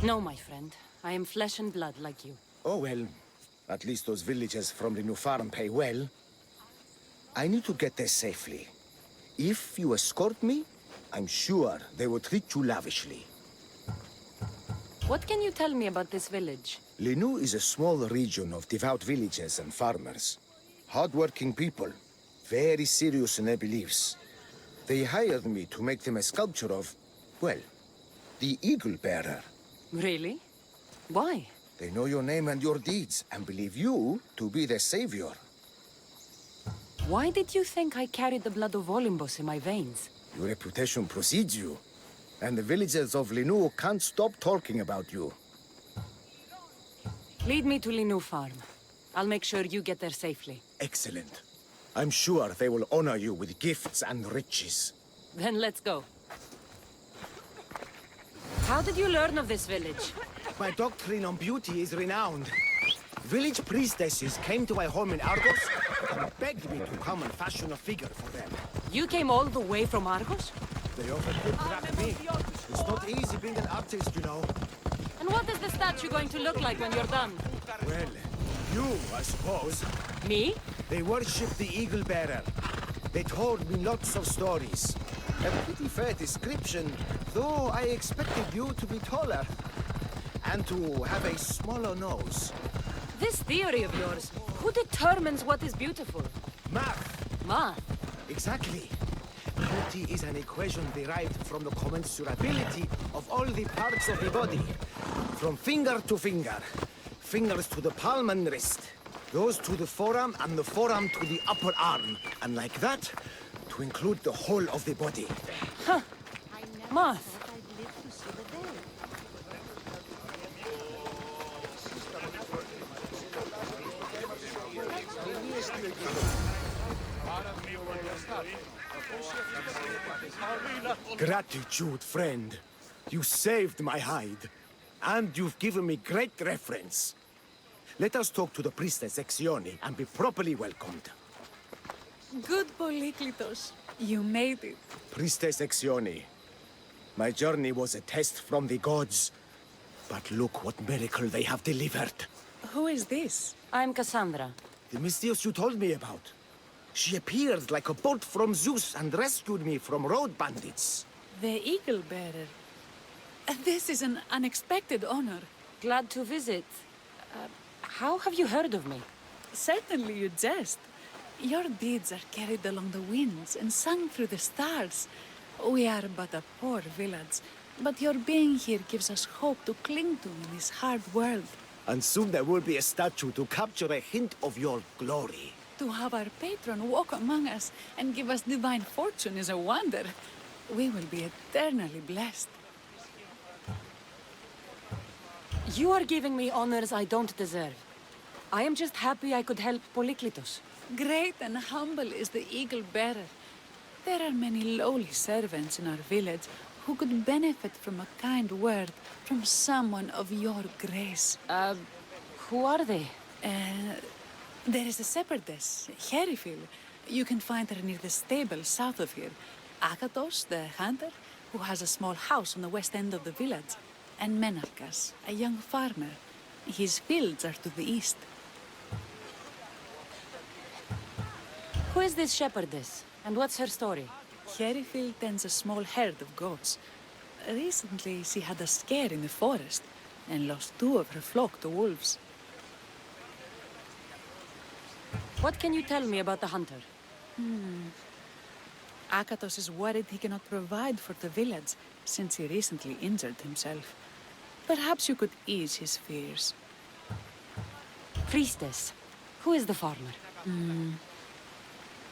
No, my friend. I am flesh and blood like you. Oh, well. At least those villagers from the new farm pay well. I need to get there safely. If you escort me, I'm sure they will treat you lavishly. What can you tell me about this village? Linu is a small region of devout villagers and farmers. Hard-working people, very serious in their beliefs. They hired me to make them a sculpture of, well, the Eagle Bearer. Really? Why? They know your name and your deeds, and believe you to be their savior. Why did you think I carried the blood of Olympus in my veins? Your reputation precedes you, and the villagers of Linu can't stop talking about you. Lead me to Linu Farm. I'll make sure you get there safely. Excellent. I'm sure they will honor you with gifts and riches. Then let's go. How did you learn of this village? My doctrine on beauty is renowned. Village priestesses came to my home in Argos and begged me to come and fashion a figure for them. You came all the way from Argos? They offered good track me. It's not easy being an artist, you know. And what is the statue going to look like when you're done? Well, you I suppose. Me? They worship the Eagle Bearer. They told me lots of stories. A pretty fair description, though I expected you to be taller. And to have a smaller nose. This theory of yours, who determines what is beautiful? Math! Math? Exactly. Beauty is an equation derived from the commensurability of all the parts of the body. From finger to finger. Fingers to the palm and wrist. Those to the forearm and the forearm to the upper arm. And like that, to include the whole of the body. Huh. Math. Gratitude, friend. You saved my hide. And you've given me great reference. Let us talk to the priestess Exione and be properly welcomed. Good Polyklitos. You made it. Priestess Exione, my journey was a test from the gods. But look what miracle they have delivered. Who is this? I'm Cassandra. The Mystios you told me about. She appeared like a bolt from Zeus and rescued me from road bandits. The Eagle Bearer. This is an unexpected honor. Glad to visit. How have you heard of me? Certainly you jest. Your deeds are carried along the winds and sung through the stars. We are but a poor village, but your being here gives us hope to cling to in this hard world. And soon there will be a statue to capture a hint of your glory. To have our patron walk among us and give us divine fortune is a wonder. We will be eternally blessed. You are giving me honors I don't deserve. I am just happy I could help Polyklitos. Great and humble is the Eagle Bearer. There are many lowly servants in our village who could benefit from a kind word from someone of your grace. Who are they? There is a shepherdess, Herifil. You can find her near the stable south of here. Akatos, the hunter, who has a small house on the west end of the village. And Menalkas, a young farmer. His fields are to the east. Who is this shepherdess? And what's her story? Herifil tends a small herd of goats. Recently, she had a scare in the forest and lost 2 of her flock to wolves. What can you tell me about the hunter? Akatos is worried he cannot provide for the village since he recently injured himself. Perhaps you could ease his fears. Priestess, who is the farmer?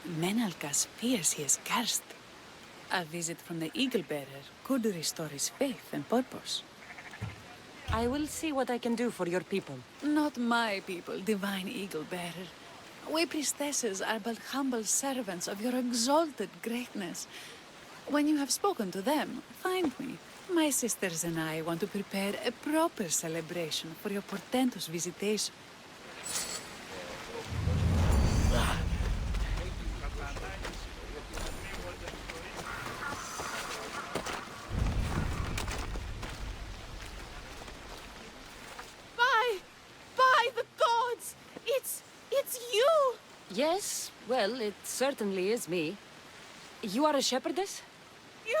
Menalkas fears he is cursed. A visit from the Eagle Bearer could restore his faith and purpose. I will see what I can do for your people. Not my people, divine Eagle Bearer. We priestesses are but humble servants of your exalted greatness. When you have spoken to them, find me. My sisters and I want to prepare a proper celebration for your portentous visitation. By the gods! It's you! Yes, well, it certainly is me. You are a shepherdess? You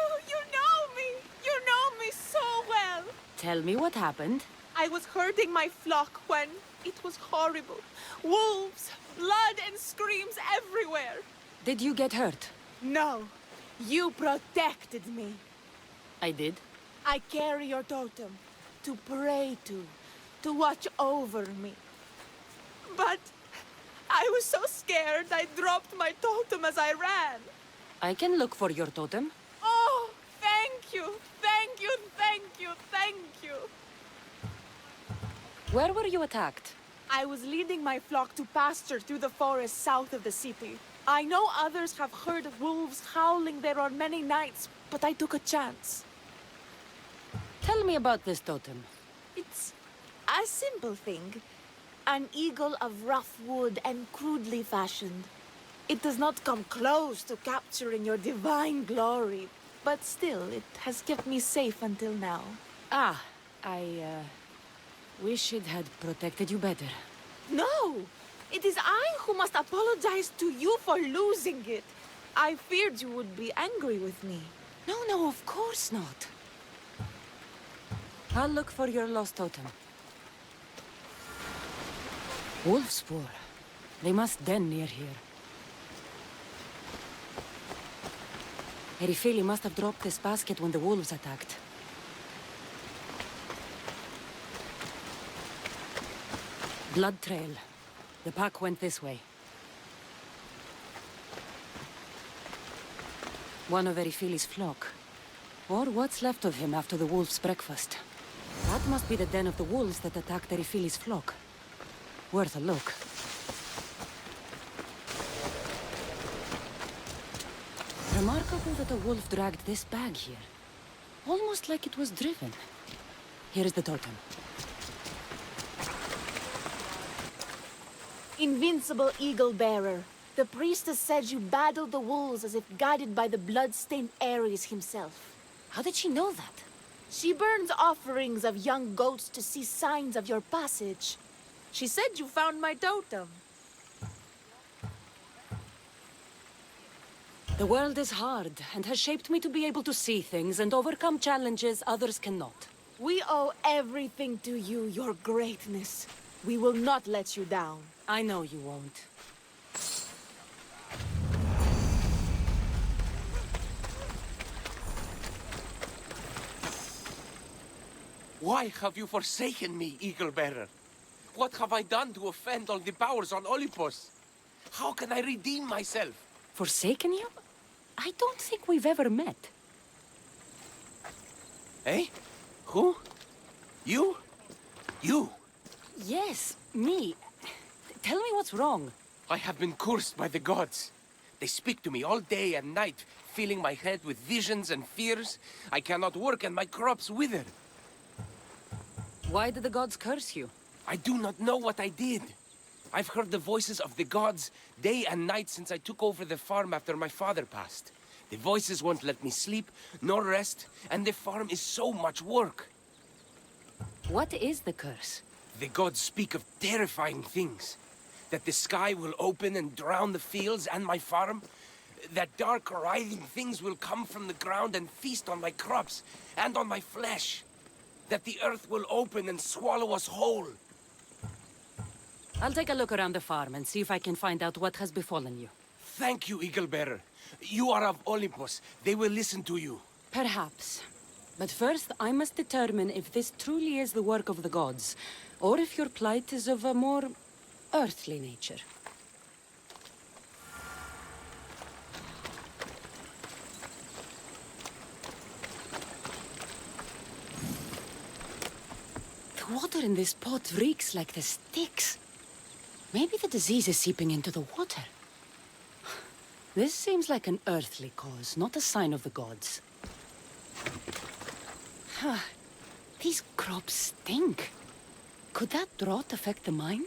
know me! You know me so well! Tell me what happened. I was herding my flock when it was horrible. Wolves, blood and screams everywhere. Did you get hurt? No, you protected me. I did? I carry your totem to pray to watch over me. But I was so scared I dropped my totem as I ran. I can look for your totem. Oh, thank you, thank you, thank you, thank you. Where were you attacked? I was leading my flock to pasture through the forest south of the city. I know others have heard wolves howling there on many nights, but I took a chance. Tell me about this totem. It's a simple thing. An eagle of rough wood and crudely fashioned. It does not come close to capturing your divine glory, but still, it has kept me safe until now. I wish it had protected you better. No! It is I who must apologize to you for losing it. I feared you would be angry with me. No, of course not. I'll look for your lost totem. Wolf spoor. They must den near here. Erifili must have dropped this basket when the wolves attacked. Blood trail. The pack went this way. One of Erifili's flock. Or what's left of him after the wolf's breakfast. That must be the den of the wolves that attacked Erifili's flock. Worth a look. Remarkable that a wolf dragged this bag here. Almost like it was driven. Here is the totem. Invincible Eagle Bearer. The priestess said you battled the wolves as if guided by the blood-stained Ares himself. How did she know that? She burns offerings of young goats to see signs of your passage. She said you found my totem. The world is hard, and has shaped me to be able to see things and overcome challenges others cannot. We owe everything to you, your greatness. We will not let you down. I know you won't. Why have you forsaken me, Eagle Bearer? What have I done to offend all the powers on Olympus? How can I redeem myself? Forsaken you? I don't think we've ever met. Eh? Who? You? You? Yes, me. Tell me what's wrong. I have been cursed by the gods. They speak to me all day and night, filling my head with visions and fears. I cannot work and my crops wither. Why did the gods curse you? I do not know what I did. I've heard the voices of the gods day and night since I took over the farm after my father passed. The voices won't let me sleep, nor rest, and the farm is so much work. What is the curse? The gods speak of terrifying things. That the sky will open and drown the fields and my farm. That dark, writhing things will come from the ground and feast on my crops and on my flesh. That the earth will open and swallow us whole. I'll take a look around the farm and see if I can find out what has befallen you. Thank you, Eagle Bearer. You are of Olympus. They will listen to you. Perhaps. But first, I must determine if this truly is the work of the gods, or if your plight is of a more earthly nature. The water in this pot reeks like the Styx. Maybe the disease is seeping into the water. This seems like an earthly cause, not a sign of the gods. These crops stink. Could that drought affect the mind?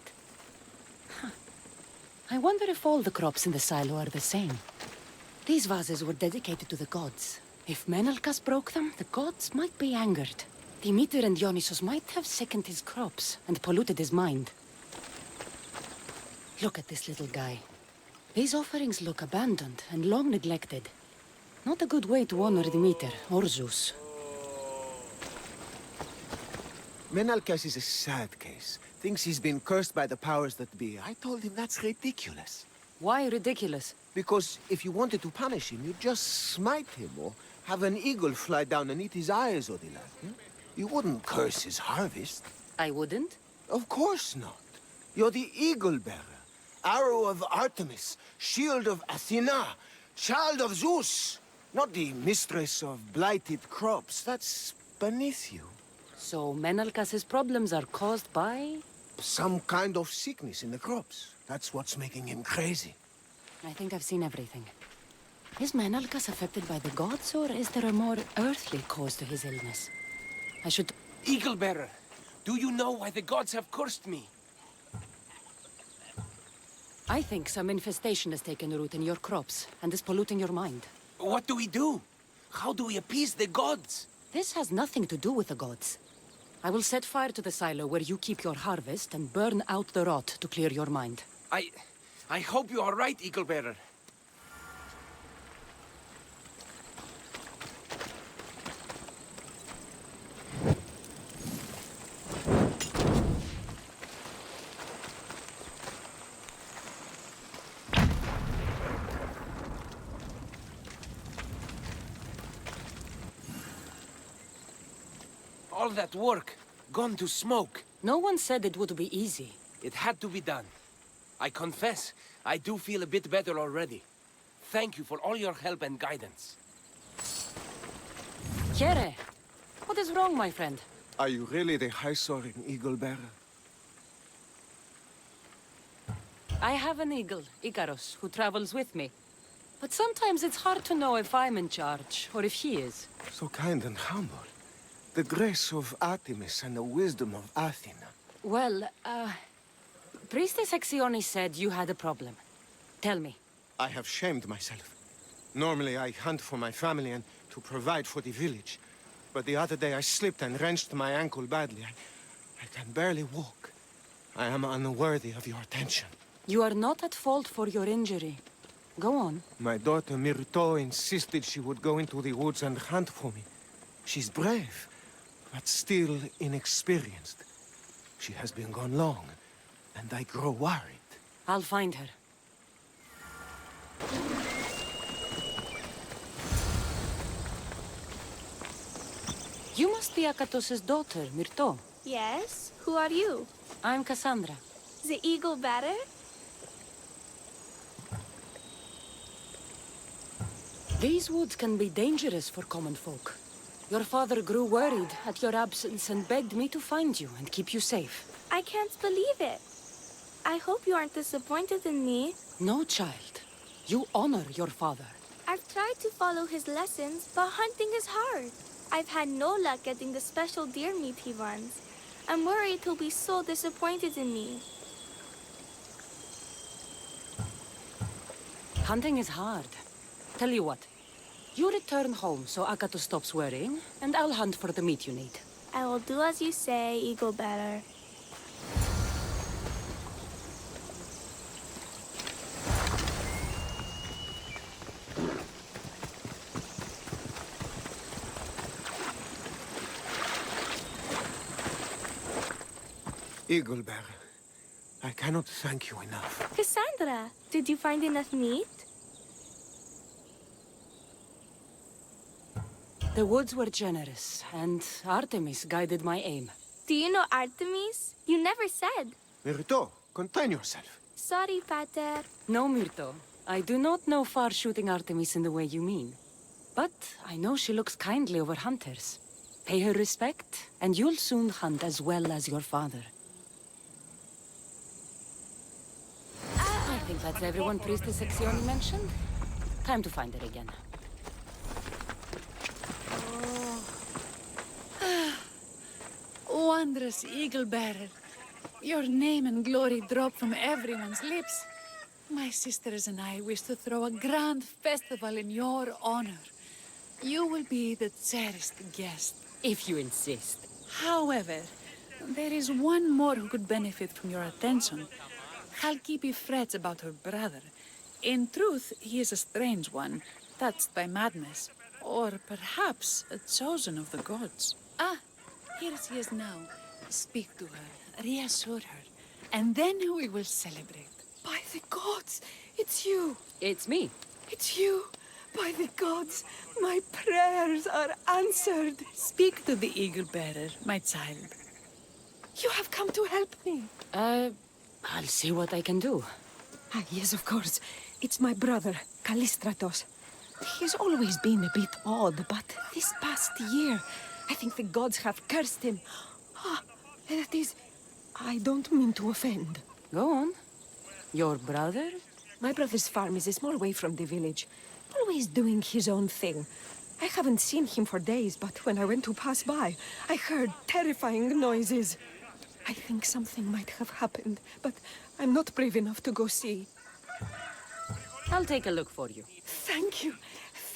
I wonder if all the crops in the silo are the same. These vases were dedicated to the gods. If Menalcas broke them, the gods might be angered. Demeter and Dionysos might have sickened his crops and polluted his mind. Look at this little guy. These offerings look abandoned and long neglected. Not a good way to honor Demeter or Zeus. Menalcas is a sad case. Thinks he's been cursed by the powers that be. I told him that's ridiculous. Why ridiculous? Because if you wanted to punish him, you'd just smite him or have an eagle fly down and eat his eyes or the like. You wouldn't curse his harvest. I wouldn't? Of course not. You're the eagle bearer. Arrow of Artemis, shield of Athena, child of Zeus. Not the mistress of blighted crops. That's beneath you. So Menalcas's problems are caused by? Some kind of sickness in the crops. That's what's making him crazy. I think I've seen everything. Is Menalcas affected by the gods, or is there a more earthly cause to his illness? I should... Eagle Bearer, do you know why the gods have cursed me? I think some infestation has taken root in your crops, and is polluting your mind. What do we do? How do we appease the gods? This has nothing to do with the gods. I will set fire to the silo where you keep your harvest and burn out the rot to clear your mind. I hope you are right, Eagle Bearer. All that work, gone to smoke. No one said it would be easy. It had to be done. I confess, I do feel a bit better already. Thank you for all your help and guidance. Kere, what is wrong, my friend? Are you really the High Soaring Eagle Bearer? I have an eagle, Icarus, who travels with me. But sometimes it's hard to know if I'm in charge, or if he is. So kind and humble. The grace of Artemis and the wisdom of Athena. Well, Priestess Hexione said you had a problem. Tell me. I have shamed myself. Normally I hunt for my family and to provide for the village. But the other day I slipped and wrenched my ankle badly. I can barely walk. I am unworthy of your attention. You are not at fault for your injury. Go on. My daughter Myrto insisted she would go into the woods and hunt for me. She's brave, but still inexperienced. She has been gone long, and I grow worried. I'll find her. You must be Akatos' daughter, Myrto. Yes? Who are you? I'm Cassandra. The Eagle Bearer? These woods can be dangerous for common folk. Your father grew worried at your absence and begged me to find you and keep you safe. I can't believe it. I hope you aren't disappointed in me. No, child. You honor your father. I've tried to follow his lessons, but hunting is hard. I've had no luck getting the special deer meat he wants. I'm worried he'll be so disappointed in me. Hunting is hard. Tell you what. You return home so Akato stops worrying, and I'll hunt for the meat you need. I will do as you say, Eagle Bearer. Eagle Bearer, I cannot thank you enough. Cassandra, did you find enough meat? The woods were generous, and Artemis guided my aim. Do you know Artemis? You never said. Myrto, contain yourself. Sorry, Pater. No, Myrto. I do not know far-shooting Artemis in the way you mean. But I know she looks kindly over hunters. Pay her respect, and you'll soon hunt as well as your father. I think that's everyone Priestess Hexione mentioned. Time to find her again. Wondrous Eagle Bearer. Your name and glory drop from everyone's lips. My sisters and I wish to throw a grand festival in your honor. You will be the cherished guest. If you insist. However, there is one more who could benefit from your attention. Halkipi frets about her brother. In truth, he is a strange one, touched by madness. Or perhaps a chosen of the gods. Ah, here she is now. Speak to her, reassure her, and then we will celebrate. By the gods, it's you. It's me. It's you. By the gods, my prayers are answered. Speak to the Eagle Bearer, my child. You have come to help me. I'll see what I can do. Ah, yes, of course. It's my brother, Callistratos. He's always been a bit odd, but this past year, I think the gods have cursed him. Ah, that is... I don't mean to offend. Go on. Your brother? My brother's farm is a small way from the village. Always doing his own thing. I haven't seen him for days, but when I went to pass by, I heard terrifying noises. I think something might have happened, but I'm not brave enough to go see. I'll take a look for you. Thank you.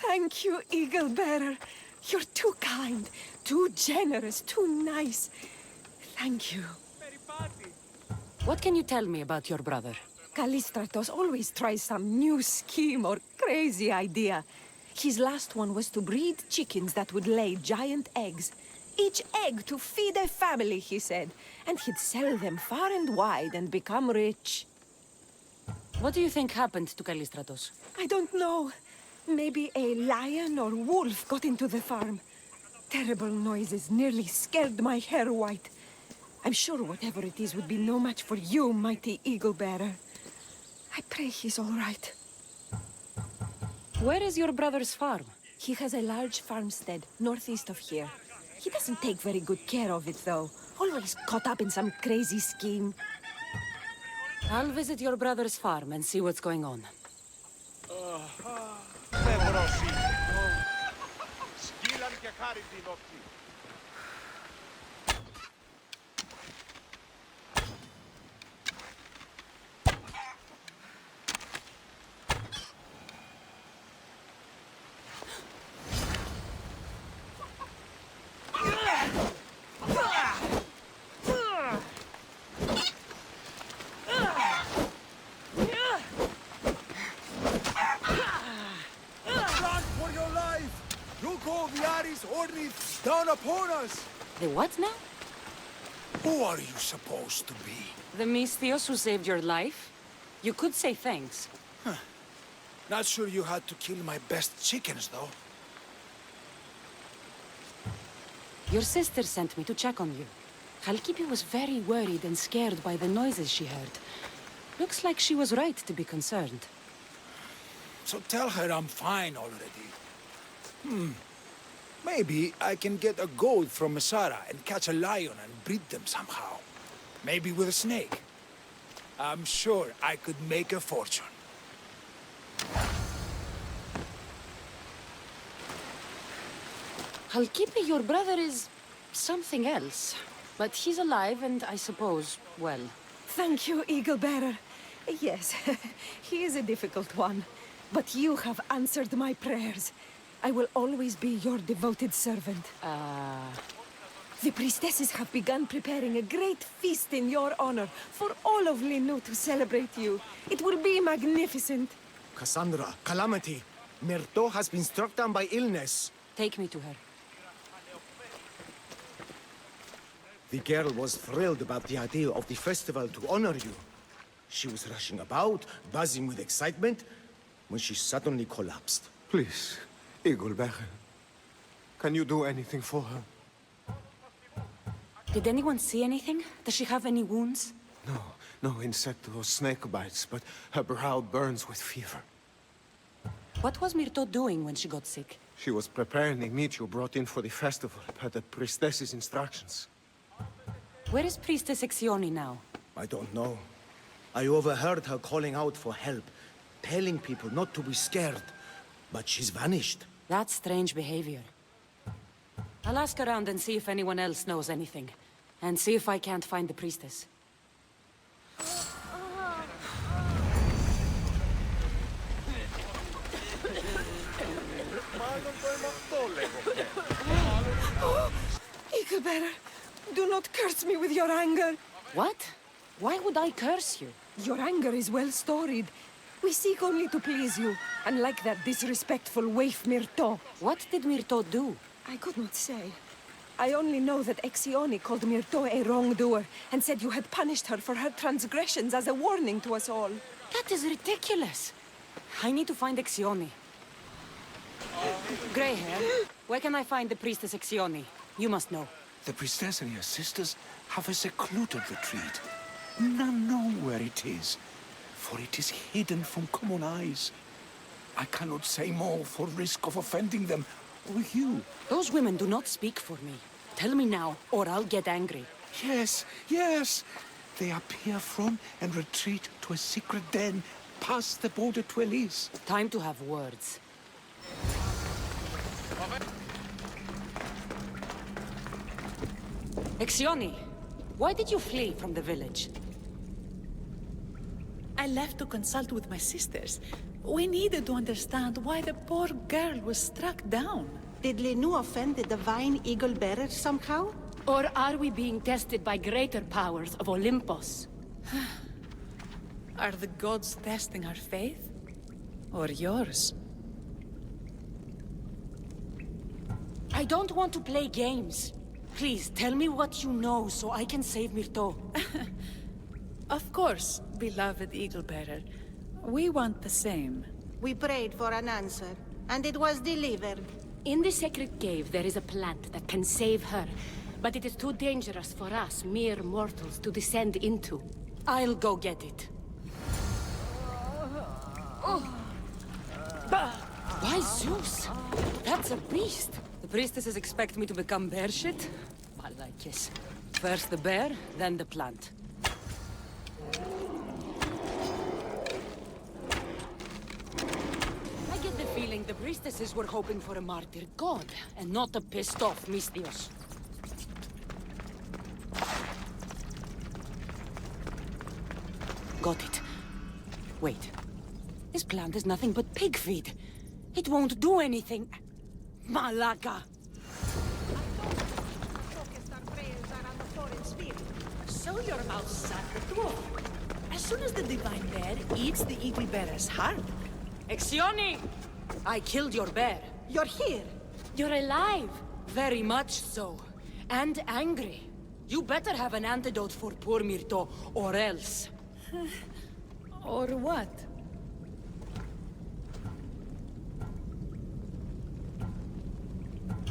Thank you, Eagle Bearer. You're too kind, too generous, too nice. Thank you. What can you tell me about your brother? Callistratos always tries some new scheme or crazy idea. His last one was to breed chickens that would lay giant eggs. Each egg to feed a family, he said. And he'd sell them far and wide and become rich. What do you think happened to Callistratos? I don't know. Maybe a lion or wolf got into the farm. Terrible noises nearly scared my hair white. I'm sure whatever it is would be no match for you, mighty eagle bearer. I pray he's all right. Where is your brother's farm? He has a large farmstead northeast of here. He doesn't take very good care of it, though. Always caught up in some crazy scheme. I'll visit your brother's farm and see what's going on. Down upon us! The what now? Who are you supposed to be? The Misthios who saved your life? You could say thanks. Huh. Not sure you had to kill my best chickens, though. Your sister sent me to check on you. Halkipi was very worried and scared by the noises she heard. Looks like she was right to be concerned. So tell her I'm fine already. Maybe I can get a goat from Masara and catch a lion and breed them somehow. Maybe with a snake. I'm sure I could make a fortune. Halkipi, your brother, is something else. But he's alive and I suppose, well... Thank you, Eagle Bearer. Yes, he is a difficult one. But you have answered my prayers. I will always be your devoted servant. The priestesses have begun preparing a great feast in your honor for all of Linu to celebrate you. It will be magnificent. Cassandra, Calamity. Myrto has been struck down by illness. Take me to her. The girl was thrilled about the idea of the festival to honor you. She was rushing about, buzzing with excitement, when she suddenly collapsed. Please, Eagle Bearer. Can you do anything for her? Did anyone see anything? Does she have any wounds? No insect or snake bites, but her brow burns with fever. What was Myrto doing when she got sick? She was preparing a meat you brought in for the festival, per the priestess's instructions. Where is Priestess Exioni now? I don't know. I overheard her calling out for help, telling people not to be scared. But she's vanished. That's strange behavior. I'll ask around and see if anyone else knows anything. And see if I can't find the priestess. Eagle Bearer, do not curse me with your anger. What? Why would I curse you? Your anger is well storied. We seek only to please you, unlike that disrespectful waif Myrto. What did Myrto do? I could not say. I only know that Exioni called Myrto a wrongdoer, and said you had punished her for her transgressions as a warning to us all. That is ridiculous. I need to find Exioni. Grey hair, where can I find the priestess Exioni? You must know. The priestess and her sisters have a secluded retreat. None know where it is, for it is hidden from common eyes. I cannot say more for risk of offending them, or you. Those women do not speak for me. Tell me now, or I'll get angry. Yes. They appear from and retreat to a secret den, past the border to Elise. Time to have words. Exioni, why did you flee from the village? I left to consult with my sisters. We needed to understand why the poor girl was struck down. Did Lenu offend the divine eagle bearer somehow? Or are we being tested by greater powers of Olympus? Are the gods testing our faith? Or yours? I don't want to play games. Please, tell me what you know so I can save Myrto. Of course, beloved Eagle-Bearer. We want the same. We prayed for an answer, and it was delivered. In the sacred cave, there is a plant that can save her. But it is too dangerous for us, mere mortals, to descend into. I'll go get it. By Zeus! That's a beast! The priestesses expect me to become bear shit? Malakis. First the bear, then the plant. I get the feeling the priestesses were hoping for a martyred god, and not a pissed-off Mystios. Got it. Wait. This plant is nothing but pig feed. It won't do anything. Malaka! So your mouth sacred dwarf. As soon as the divine bear eats the Eagle-Bearer's heart. Exioni! I killed your bear. You're here. You're alive. Very much so. And angry. You better have an antidote for poor Myrto, or else. Or what?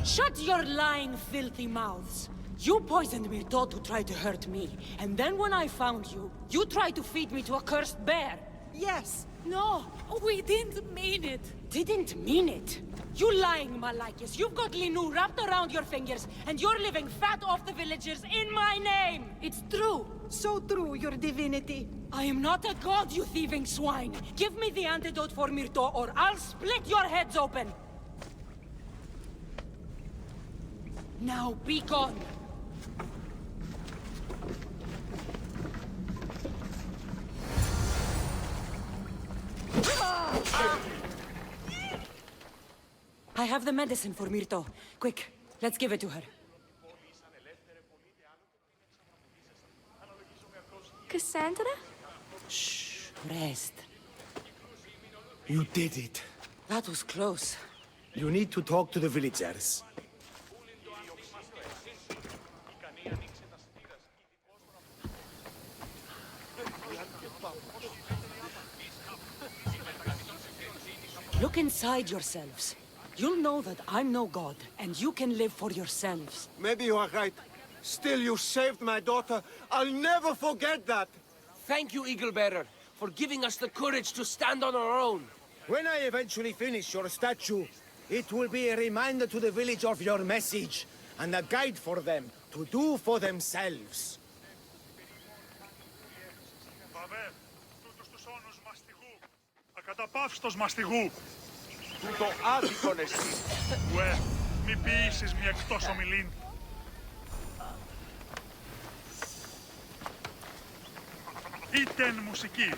Shut your lying, filthy mouths! You poisoned Myrto to try to hurt me, and then when I found you, you tried to feed me to a cursed bear! Yes! No! We didn't mean it! Didn't mean it? You lying, Malakis! You've got Linu wrapped around your fingers, and you're living fat off the villagers in my name! It's true! So true, your divinity. I am not a god, you thieving swine! Give me the antidote for Myrto, or I'll split your heads open! Now be gone! I have the medicine for Myrto. Quick, let's give it to her. Cassandra? Shh, rest. You did it. That was close. You need to talk to the villagers. Look inside yourselves. You'll know that I'm no god, and you can live for yourselves. Maybe you are right. Still, you saved my daughter. I'll never forget that. Thank you, Eagle-Bearer, for giving us the courage to stand on our own. When I eventually finish your statue, it will be a reminder to the village of your message, and a guide for them to do for themselves. Ακαταπαύστος μαστιγού. Τούτο άδικον εσύ. Ουε, μη ποιήσεις μη εκτός ομιλήν. Ήτεν μουσική.